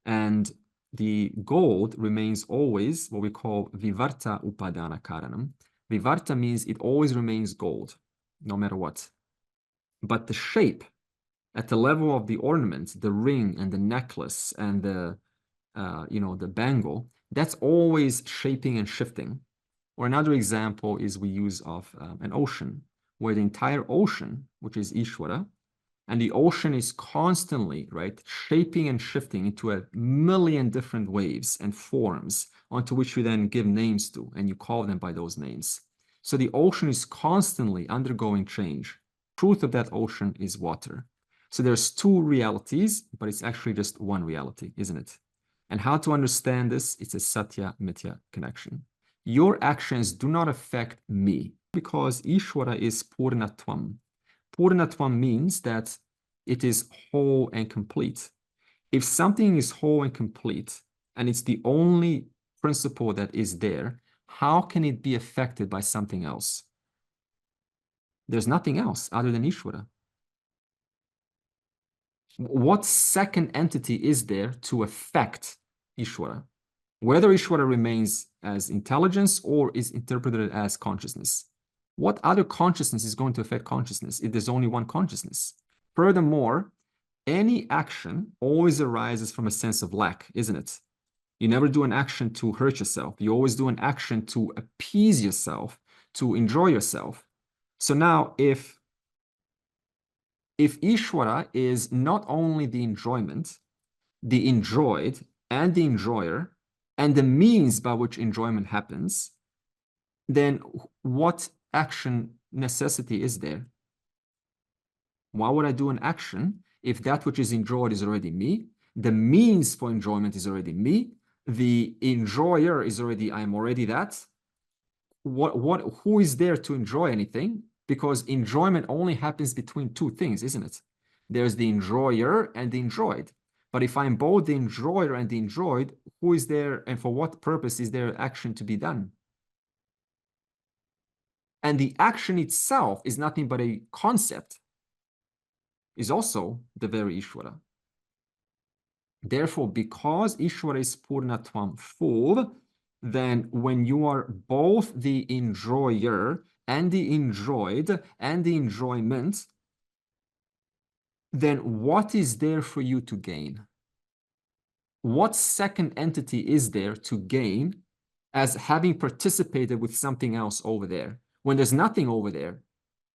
And the gold remains always what we call vivarta upadana karanam. Vivarta means it always remains gold, no matter what. But the shape at the level of the ornament, the ring and the necklace and the bangle, that's always shaping and shifting. Or another example is we use of an ocean, where the entire ocean, which is Ishvara, and the ocean is constantly, right, shaping and shifting into a million different waves and forms onto which you then give names to, and you call them by those names. So the ocean is constantly undergoing change. Truth of that ocean is water. So there's two realities, but it's actually just one reality, isn't it? And how to understand this? It's a Satya-mithya connection. Your actions do not affect me, because Ishvara is Purnatvam. Purnatvam means that it is whole and complete. If something is whole and complete, and it's the only principle that is there, how can it be affected by something else? There's nothing else other than Ishvara. What second entity is there to affect Ishvara? Whether Ishvara remains as intelligence or is interpreted as consciousness. What other consciousness is going to affect consciousness if there's only one consciousness? Furthermore, any action always arises from a sense of lack, isn't it? You never do an action to hurt yourself. You always do an action to appease yourself, to enjoy yourself. So now if Ishvara is not only the enjoyment, the enjoyed, and the enjoyer, and the means by which enjoyment happens, then what action necessity is there? Why would I do an action if that which is enjoyed is already me? The means for enjoyment is already me. The enjoyer is already, I'm already that. Who is there to enjoy anything? Because enjoyment only happens between two things, isn't it? There's the enjoyer and the enjoyed. But if I'm both the enjoyer and the enjoyed, who is there and for what purpose is there action to be done? And the action itself is nothing but a concept, is also the very Ishvara. Therefore, because Ishvara is Purnatvam, full, then when you are both the enjoyer and the enjoyed and the enjoyment, then what is there for you to gain? What second entity is there to gain as having participated with something else over there? When there's nothing over there,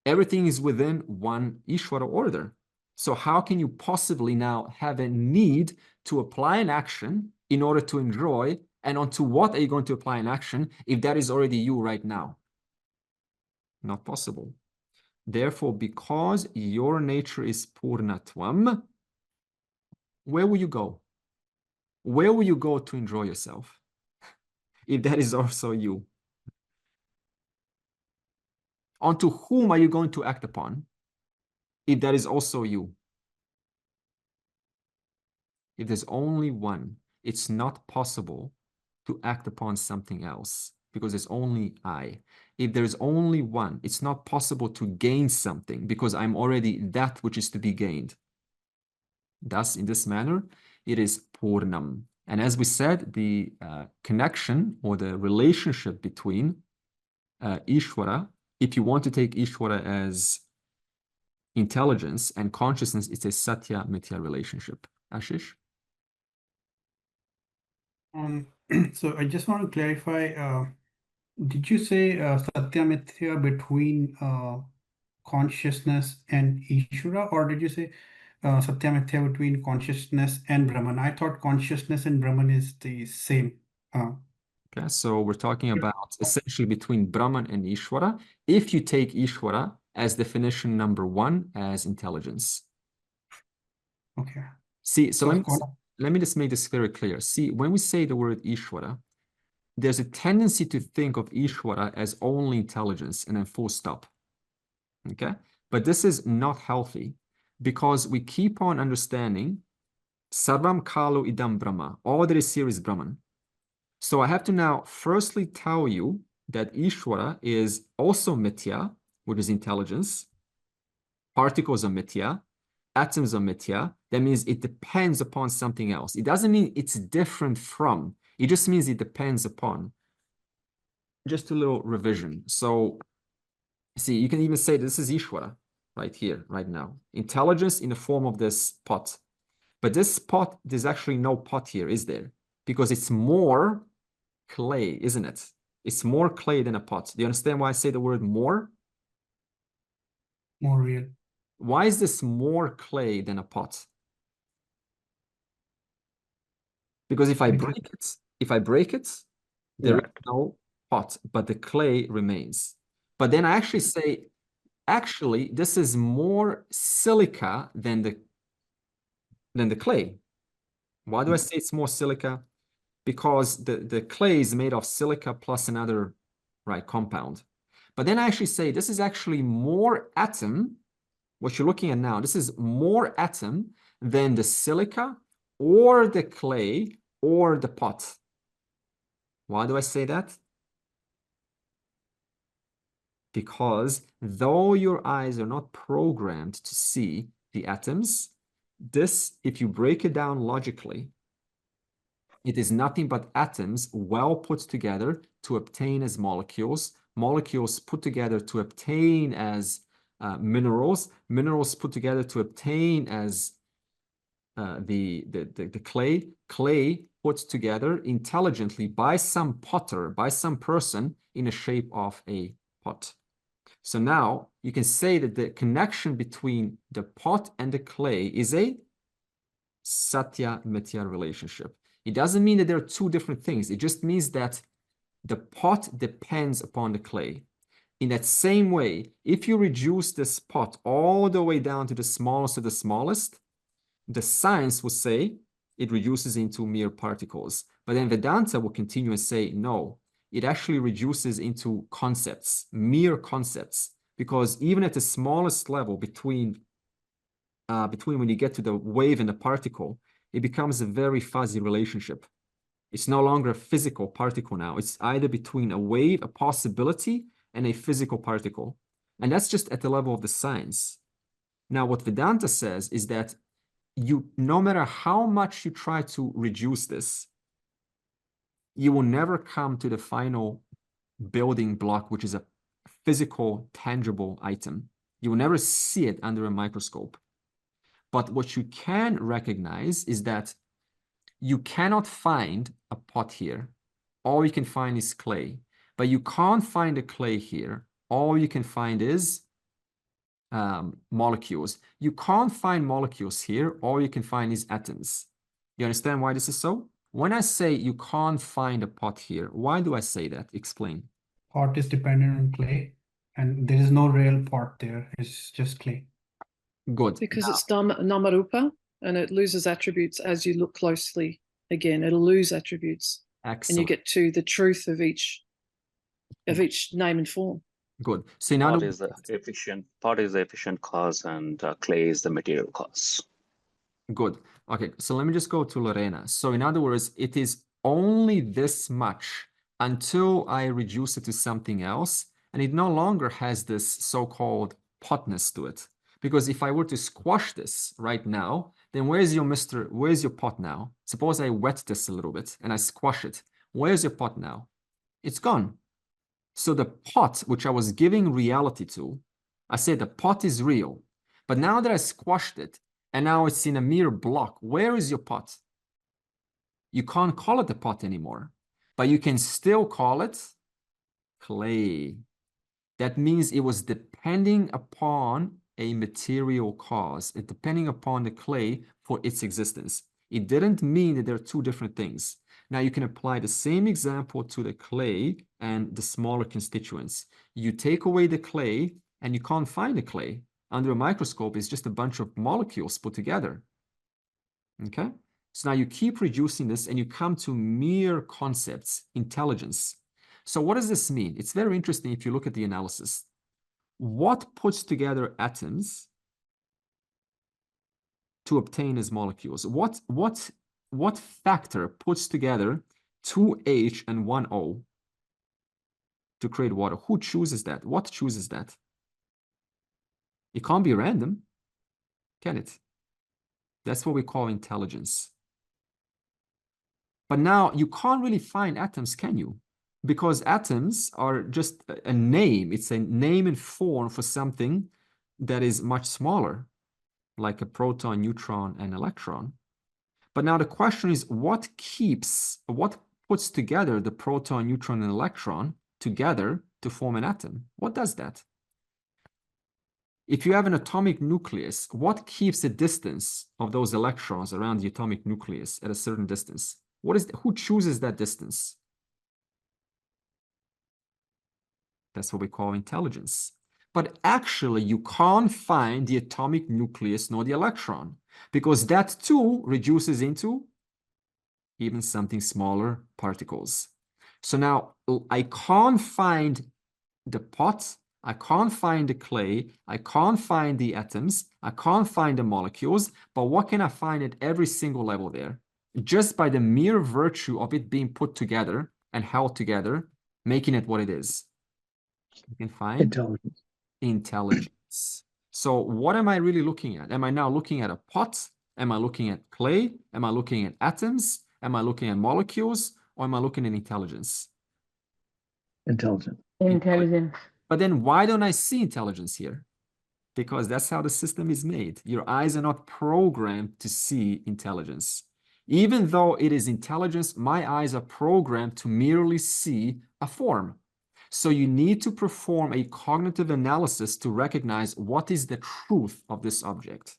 everything is within one Ishvara order. So how can you possibly now have a need to apply an action in order to enjoy? And onto what are you going to apply an action if that is already you right now? Not possible. Therefore, because your nature is Purnatvam, where will you go? Where will you go to enjoy yourself if that is also you? Onto whom are you going to act upon if that is also you? If there's only one, it's not possible to act upon something else because there's only I. If there's only one, it's not possible to gain something because I'm already that which is to be gained. Thus, in this manner, it is Purnam. And as we said, the connection or the relationship between Ishvara, if you want to take Ishvara as intelligence and consciousness, it's a Satya-mithya relationship. Ashish? So I just want to clarify, did you say Satya-mithya between consciousness and Ishvara, or did you say Satya-mithya between consciousness and Brahman? I thought consciousness and Brahman is the same. Okay, so we're talking about essentially between Brahman and Ishvara, if you take Ishvara as definition number one as intelligence. Okay. See, so So let me just make this very clear. See, when we say the word Ishvara, there's a tendency to think of Ishvara as only intelligence and then full stop. Okay? But this is not healthy because we keep on understanding Sarvam Kalu Idam Brahma. All that is here is Brahman. So I have to now firstly tell you that Ishvara is also Mithya, which is intelligence. Particles are Mithya. Atoms are Mithya. That means it depends upon something else. It doesn't mean it's different from. It just means it depends upon. Just a little revision. So, see, you can even say this is Ishvara right here, right now. Intelligence in the form of this pot. But this pot, there's actually no pot here, is there? Because it's more clay, isn't it? It's more clay than a pot. Do you understand why I say the word more? more real. Why is this more clay than a pot? Because if I break it, there is no pot, but the clay remains. But then I actually say, actually, this is more silica than the clay. Why do I say it's more silica? Because the clay is made of silica plus another compound. But then I actually say this is actually more atom, what you're looking at now, this is more atom than the silica or the clay or the pot. Why do I say that? Because though your eyes are not programmed to see the atoms, this, if you break it down logically, it is nothing but atoms well put together to obtain as molecules, molecules put together to obtain as minerals, minerals put together to obtain as the clay put together intelligently by some potter, by some person in the shape of a pot. So now you can say that the connection between the pot and the clay is a Satya-mithya relationship. It doesn't mean that there are two different things. It just means that the pot depends upon the clay. In that same way, if you reduce this pot all the way down to the smallest of the smallest, the science will say it reduces into mere particles. But then Vedanta will continue and say, no, it actually reduces into concepts, mere concepts. Because even at the smallest level, between when you get to the wave and the particle, it becomes a very fuzzy relationship. It's no longer a physical particle now. It's either between a wave, a possibility, and a physical particle. And that's just at the level of the science. Now, what Vedanta says is that no matter how much you try to reduce this, you will never come to the final building block, which is a physical, tangible item. You will never see it under a microscope. But what you can recognize is that you cannot find a pot here. All you can find is clay. But you can't find a clay here. All you can find is molecules. You can't find molecules here. All you can find is atoms. You understand why this is so? When I say you can't find a pot here, why do I say that? Explain. Pot is dependent on clay, and there is no real pot there. It's just clay. Good. Because it's namarupa, and it loses attributes as you look closely again. It'll lose attributes. Excellent. And you get to the truth of each name and form. Good. So now pot is the efficient cause, and clay is the material cause. Good. Okay, so let me just go to Lorena. So in other words, it is only this much until I reduce it to something else, and it no longer has this so-called potness to it. Because if I were to squash this right now, then where's your pot now? Suppose I wet this a little bit and I squash it. Where's your pot now? It's gone. So the pot, which I was giving reality to, I said the pot is real. But now that I squashed it, and now it's in a mere block, where is your pot? You can't call it a pot anymore, but you can still call it clay. That means it was depending upon a material cause, depending upon the clay for its existence. It didn't mean that there are two different things. Now you can apply the same example to the clay and the smaller constituents. You take away the clay and you can't find the clay. Under a microscope, it's just a bunch of molecules put together. Okay? So now you keep reducing this and you come to mere concepts, intelligence. So what does this mean? It's very interesting if you look at the analysis. What puts together atoms to obtain as molecules? What factor puts together 2H and 1O to create water? Who chooses that? What chooses that? It can't be random, can it? That's what we call intelligence. But now you can't really find atoms, can you? Because atoms are just a name. It's a name and form for something that is much smaller, like a proton, neutron, and electron. But now the question is, what puts together the proton, neutron, and electron together to form an atom? What does that? If you have an atomic nucleus, what keeps the distance of those electrons around the atomic nucleus at a certain distance? Who chooses that distance? That's what we call intelligence. But actually, you can't find the atomic nucleus nor the electron, because that too reduces into even something smaller particles. So now I can't find the pot, I can't find the clay, I can't find the atoms, I can't find the molecules, but what can I find at every single level there? Just by the mere virtue of it being put together and held together, making it what it is. You can find intelligence. So what am I really looking at? Am I now looking at a pot? Am I looking at clay? Am I looking at atoms? Am I looking at molecules? Or am I looking at intelligence? Intelligence. But then why don't I see intelligence here? because that's how the system is made. Your eyes are not programmed to see intelligence. Even though it is intelligence, my eyes are programmed to merely see a form. So you need to perform a cognitive analysis to recognize what is the truth of this object.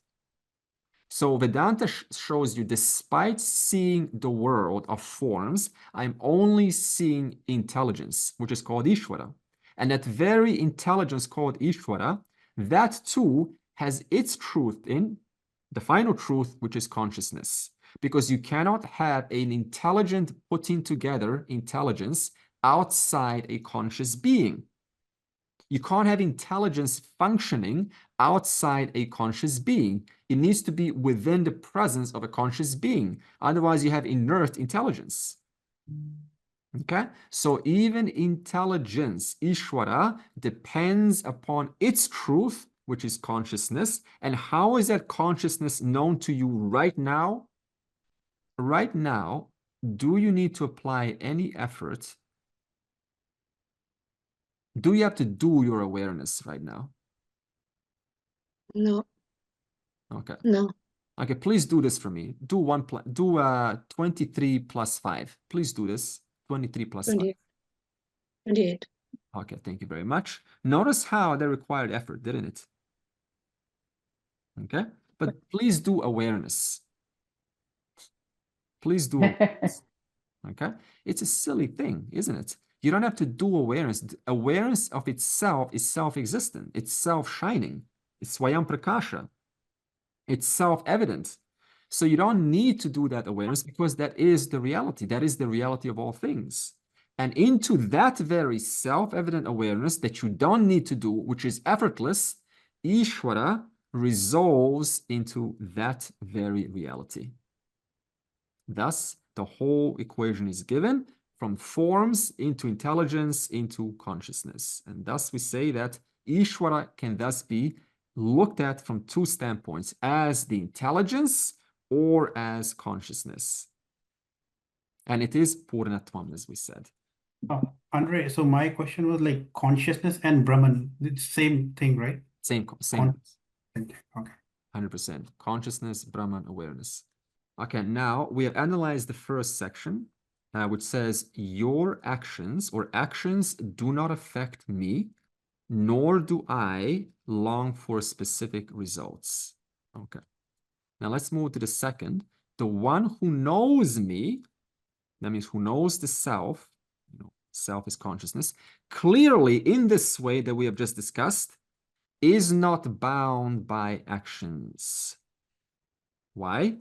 So Vedanta shows you, despite seeing the world of forms, I'm only seeing intelligence, which is called Ishvara. And that very intelligence called Ishvara, that too has its truth in the final truth, which is consciousness. Because you cannot have an intelligent putting together intelligence outside a conscious being. You can't have intelligence functioning outside a conscious being. It needs to be within the presence of a conscious being. Otherwise, you have inert intelligence. Okay? So even intelligence, Ishvara, depends upon its truth, which is consciousness. And how is that consciousness known to you right now? Right now, do you need to apply any effort? Do you have to do your awareness right now? No. Okay. No. Okay, please do this for me. Do 23 plus 5. Please do this. 23 plus 5. 28. Okay, thank you very much. Notice how that required effort, didn't it? Okay, but please do awareness. Please do awareness. Okay, it's a silly thing, isn't it? You don't have to do awareness. Awareness of itself is self-existent. It's self-shining. It's Swayam Prakasha. It's self-evident. So you don't need to do that awareness because that is the reality. That is the reality of all things. And into that very self-evident awareness that you don't need to do, which is effortless, Ishvara resolves into that very reality. Thus, the whole equation is given from forms into intelligence into consciousness. And thus we say that Ishvara can thus be looked at from two standpoints, as the intelligence or as consciousness. And it is Purnatvam, as we said. Andre, so my question was like consciousness and Brahman, it's same thing, right? Same. Okay. 100%. Consciousness, Brahman, awareness. Okay, now we have analyzed the first section, which says, your actions or actions do not affect me, nor do I long for specific results. Okay. Now let's move to the second. The one who knows me, that means who knows the self, self is consciousness, clearly in this way that we have just discussed, is not bound by actions. Why?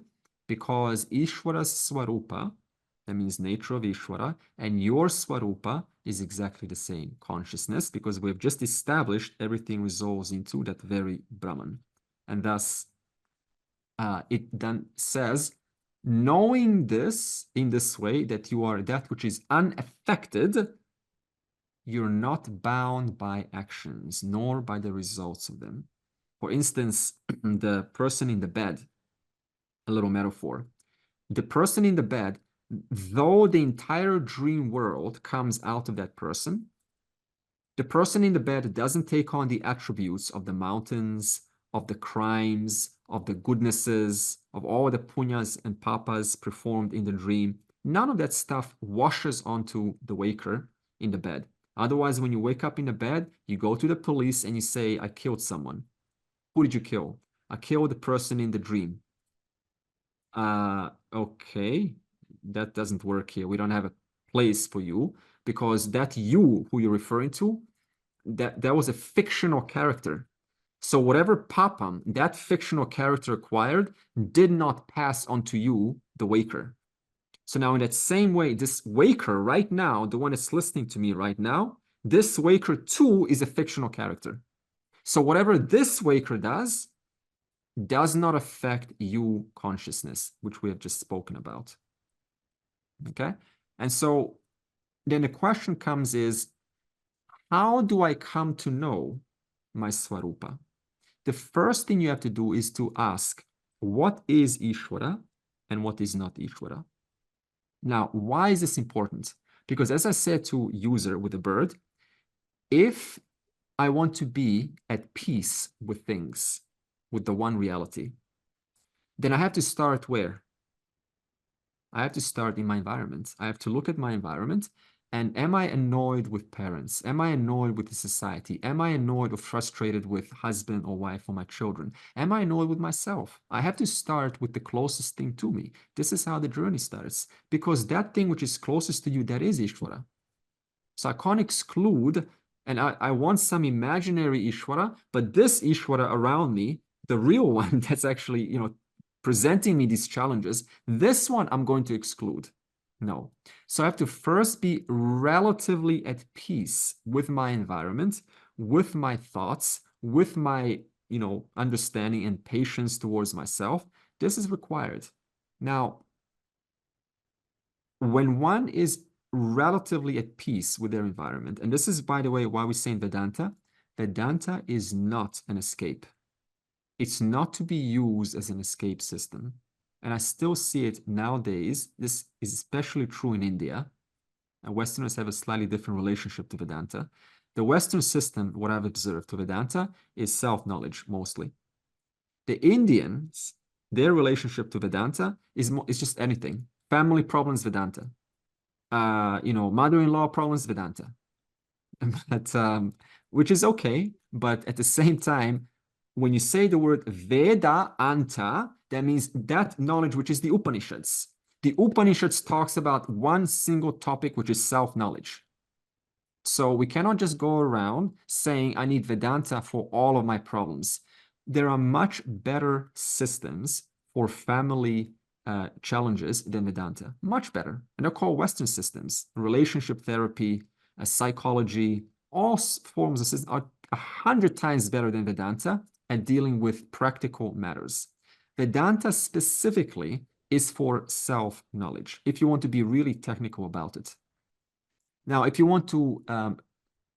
Because Ishvara's Swarupa, that means nature of Ishvara, and your Swarupa is exactly the same, consciousness, because we've just established everything resolves into that very Brahman. And thus, it then says, knowing this in this way, that you are that which is unaffected, you're not bound by actions, nor by the results of them. For instance, the person in the bed, a little metaphor. The person in the bed, though the entire dream world comes out of that person, the person in the bed doesn't take on the attributes of the mountains, of the crimes, of the goodnesses, of all the punyas and papas performed in the dream. None of that stuff washes onto the waker in the bed. Otherwise, when you wake up in the bed, you go to the police and you say, I killed someone. Who did you kill? I killed the person in the dream. Okay, that doesn't work here. We don't have a place for you because that you who you're referring to, that was a fictional character. So whatever papam that fictional character acquired did not pass on to you, the waker. So now in that same way, this waker right now, the one that's listening to me right now, this waker too is a fictional character. So whatever this waker does not affect you consciousness, which we have just spoken about. Okay? And so then the question comes is, how do I come to know my Swarupa? The first thing you have to do is to ask, what is Ishvara and what is not Ishvara? Now, why is this important? Because as I said to user with the bird, if I want to be at peace with things, with the one reality, then I have to start where? I have to start in my environment. I have to look at my environment. And am I annoyed with parents? Am I annoyed with the society? Am I annoyed or frustrated with husband or wife or my children? Am I annoyed with myself? I have to start with the closest thing to me. This is how the journey starts. Because that thing which is closest to you, that is Ishvara. So I can't exclude, and I want some imaginary Ishvara, but this Ishvara around me, the real one that's actually, presenting me these challenges, this one I'm going to exclude. No. So I have to first be relatively at peace with my environment, with my thoughts, with my, understanding and patience towards myself. This is required. Now, when one is relatively at peace with their environment, and this is, by the way, why we say in Vedanta, Vedanta is not an escape. It's not to be used as an escape system. And I still see it nowadays. This is especially true in India. And Westerners have a slightly different relationship to Vedanta. The Western system, what I've observed to Vedanta, is self-knowledge mostly. The Indians, their relationship to Vedanta is just anything. Family problems, Vedanta. Mother-in-law problems, Vedanta. But, which is okay. But at the same time, when you say the word Vedanta, that means that knowledge, which is the Upanishads. The Upanishads talks about one single topic, which is self-knowledge. So we cannot just go around saying, I need Vedanta for all of my problems. There are much better systems for family challenges than Vedanta. Much better. And they're called Western systems. Relationship therapy, psychology, all forms of systems are 100 times better than Vedanta at dealing with practical matters. Vedanta specifically is for self-knowledge, if you want to be really technical about it. Now, if you want to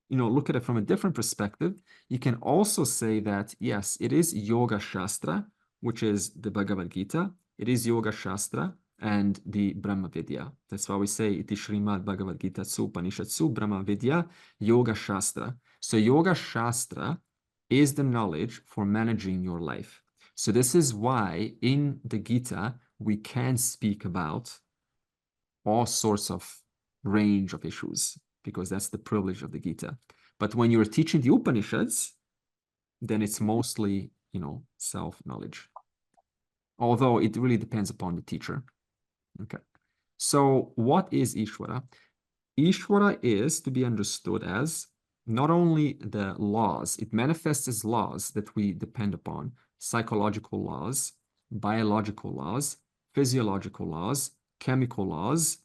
look at it from a different perspective, you can also say that, yes, it is Yoga Shastra, which is the Bhagavad Gita. It is Yoga Shastra and the Brahma Vidya. That's why we say Iti Srimad Bhagavad Gita Upanishatsu Brahma Vidya Yoga Shastra. So Yoga Shastra is the knowledge for managing your life. So this is why in the Gita, we can speak about all sorts of range of issues, because that's the privilege of the Gita. But when you're teaching the Upanishads, then it's mostly, self-knowledge. Although it really depends upon the teacher. Okay. So what is Ishvara? Ishvara is to be understood as not only the laws, it manifests as laws that we depend upon, psychological laws, biological laws, physiological laws, chemical laws,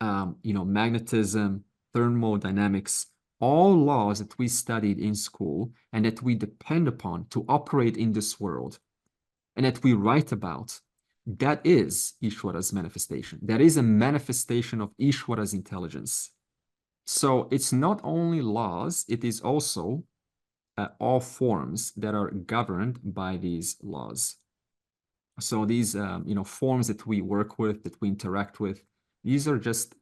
magnetism, thermodynamics, all laws that we studied in school and that we depend upon to operate in this world and that we write about. That is Ishvara's manifestation. That is a manifestation of Ishvara's intelligence. So it's not only laws, it is also all forms that are governed by these laws. So these, forms that we work with, that we interact with, these are just,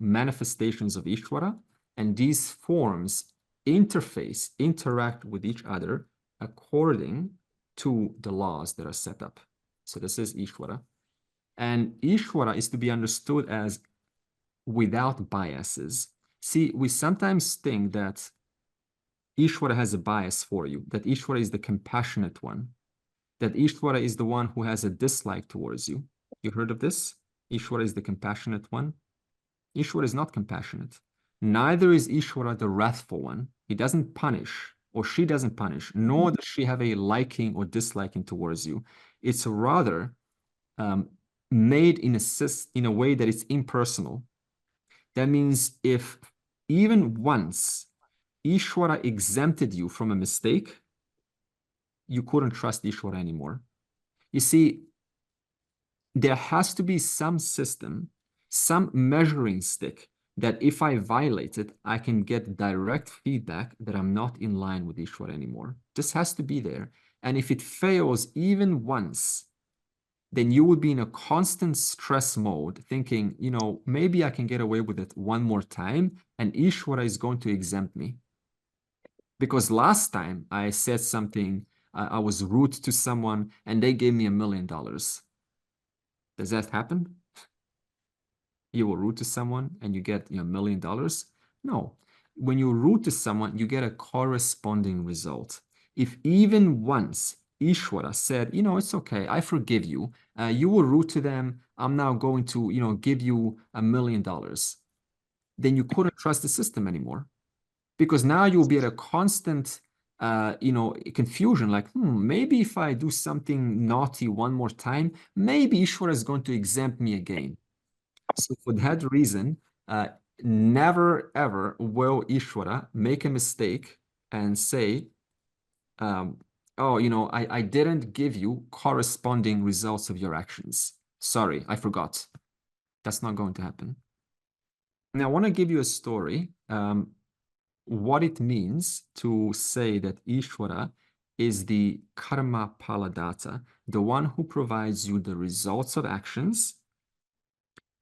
manifestations of Ishvara, and these forms interact with each other according to the laws that are set up. So this is Ishvara. And Ishvara is to be understood as without biases. See, we sometimes think that Ishvara has a bias for you, that Ishvara is the compassionate one, that Ishvara is the one who has a dislike towards you. You heard of this? Ishvara is the compassionate one. Ishvara is not compassionate. Neither is Ishvara the wrathful one. He doesn't punish, or she doesn't punish, nor does she have a liking or disliking towards you. It's rather made in a way that it's impersonal. That means if even once Ishvara exempted you from a mistake, you couldn't trust Ishvara anymore. You see, there has to be some system, some measuring stick that if I violate it, I can get direct feedback that I'm not in line with Ishvara anymore. This has to be there. And if it fails even once, then you would be in a constant stress mode thinking, maybe I can get away with it one more time and Ishvara is going to exempt me. Because last time I said something, I was rude to someone and they gave me $1 million. Does that happen? You were rude to someone and you get $1 million? No. When you're rude to someone, you get a corresponding result. If even once Ishvara said, it's okay, I forgive you. You were rude to them. I'm now going to, give you $1 million. Then you couldn't trust the system anymore. Because now you'll be at a constant, confusion, like, maybe if I do something naughty one more time, maybe Ishvara is going to exempt me again. So for that reason, never ever will Ishvara make a mistake and say, I didn't give you corresponding results of your actions. Sorry, I forgot. That's not going to happen. Now, I want to give you a story. What it means to say that Ishvara is the karma paladata, the one who provides you the results of actions.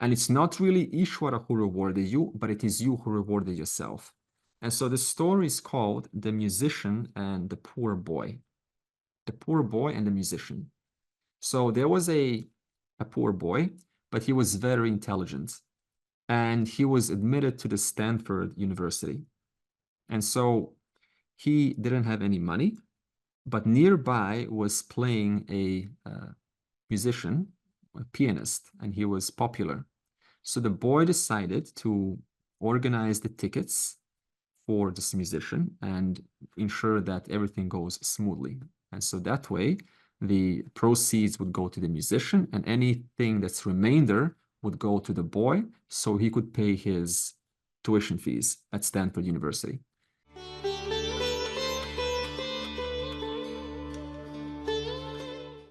And it's not really Ishvara who rewarded you, but it is you who rewarded yourself. And so the story is called The Musician and the Poor Boy. The poor boy and the musician. So there was a poor boy, but he was very intelligent. And he was admitted to the Stanford University. And so he didn't have any money, but nearby was playing a musician, a pianist, and he was popular. So the boy decided to organize the tickets for this musician and ensure that everything goes smoothly. And so that way, the proceeds would go to the musician and anything that's remainder would go to the boy so he could pay his tuition fees at Stanford University.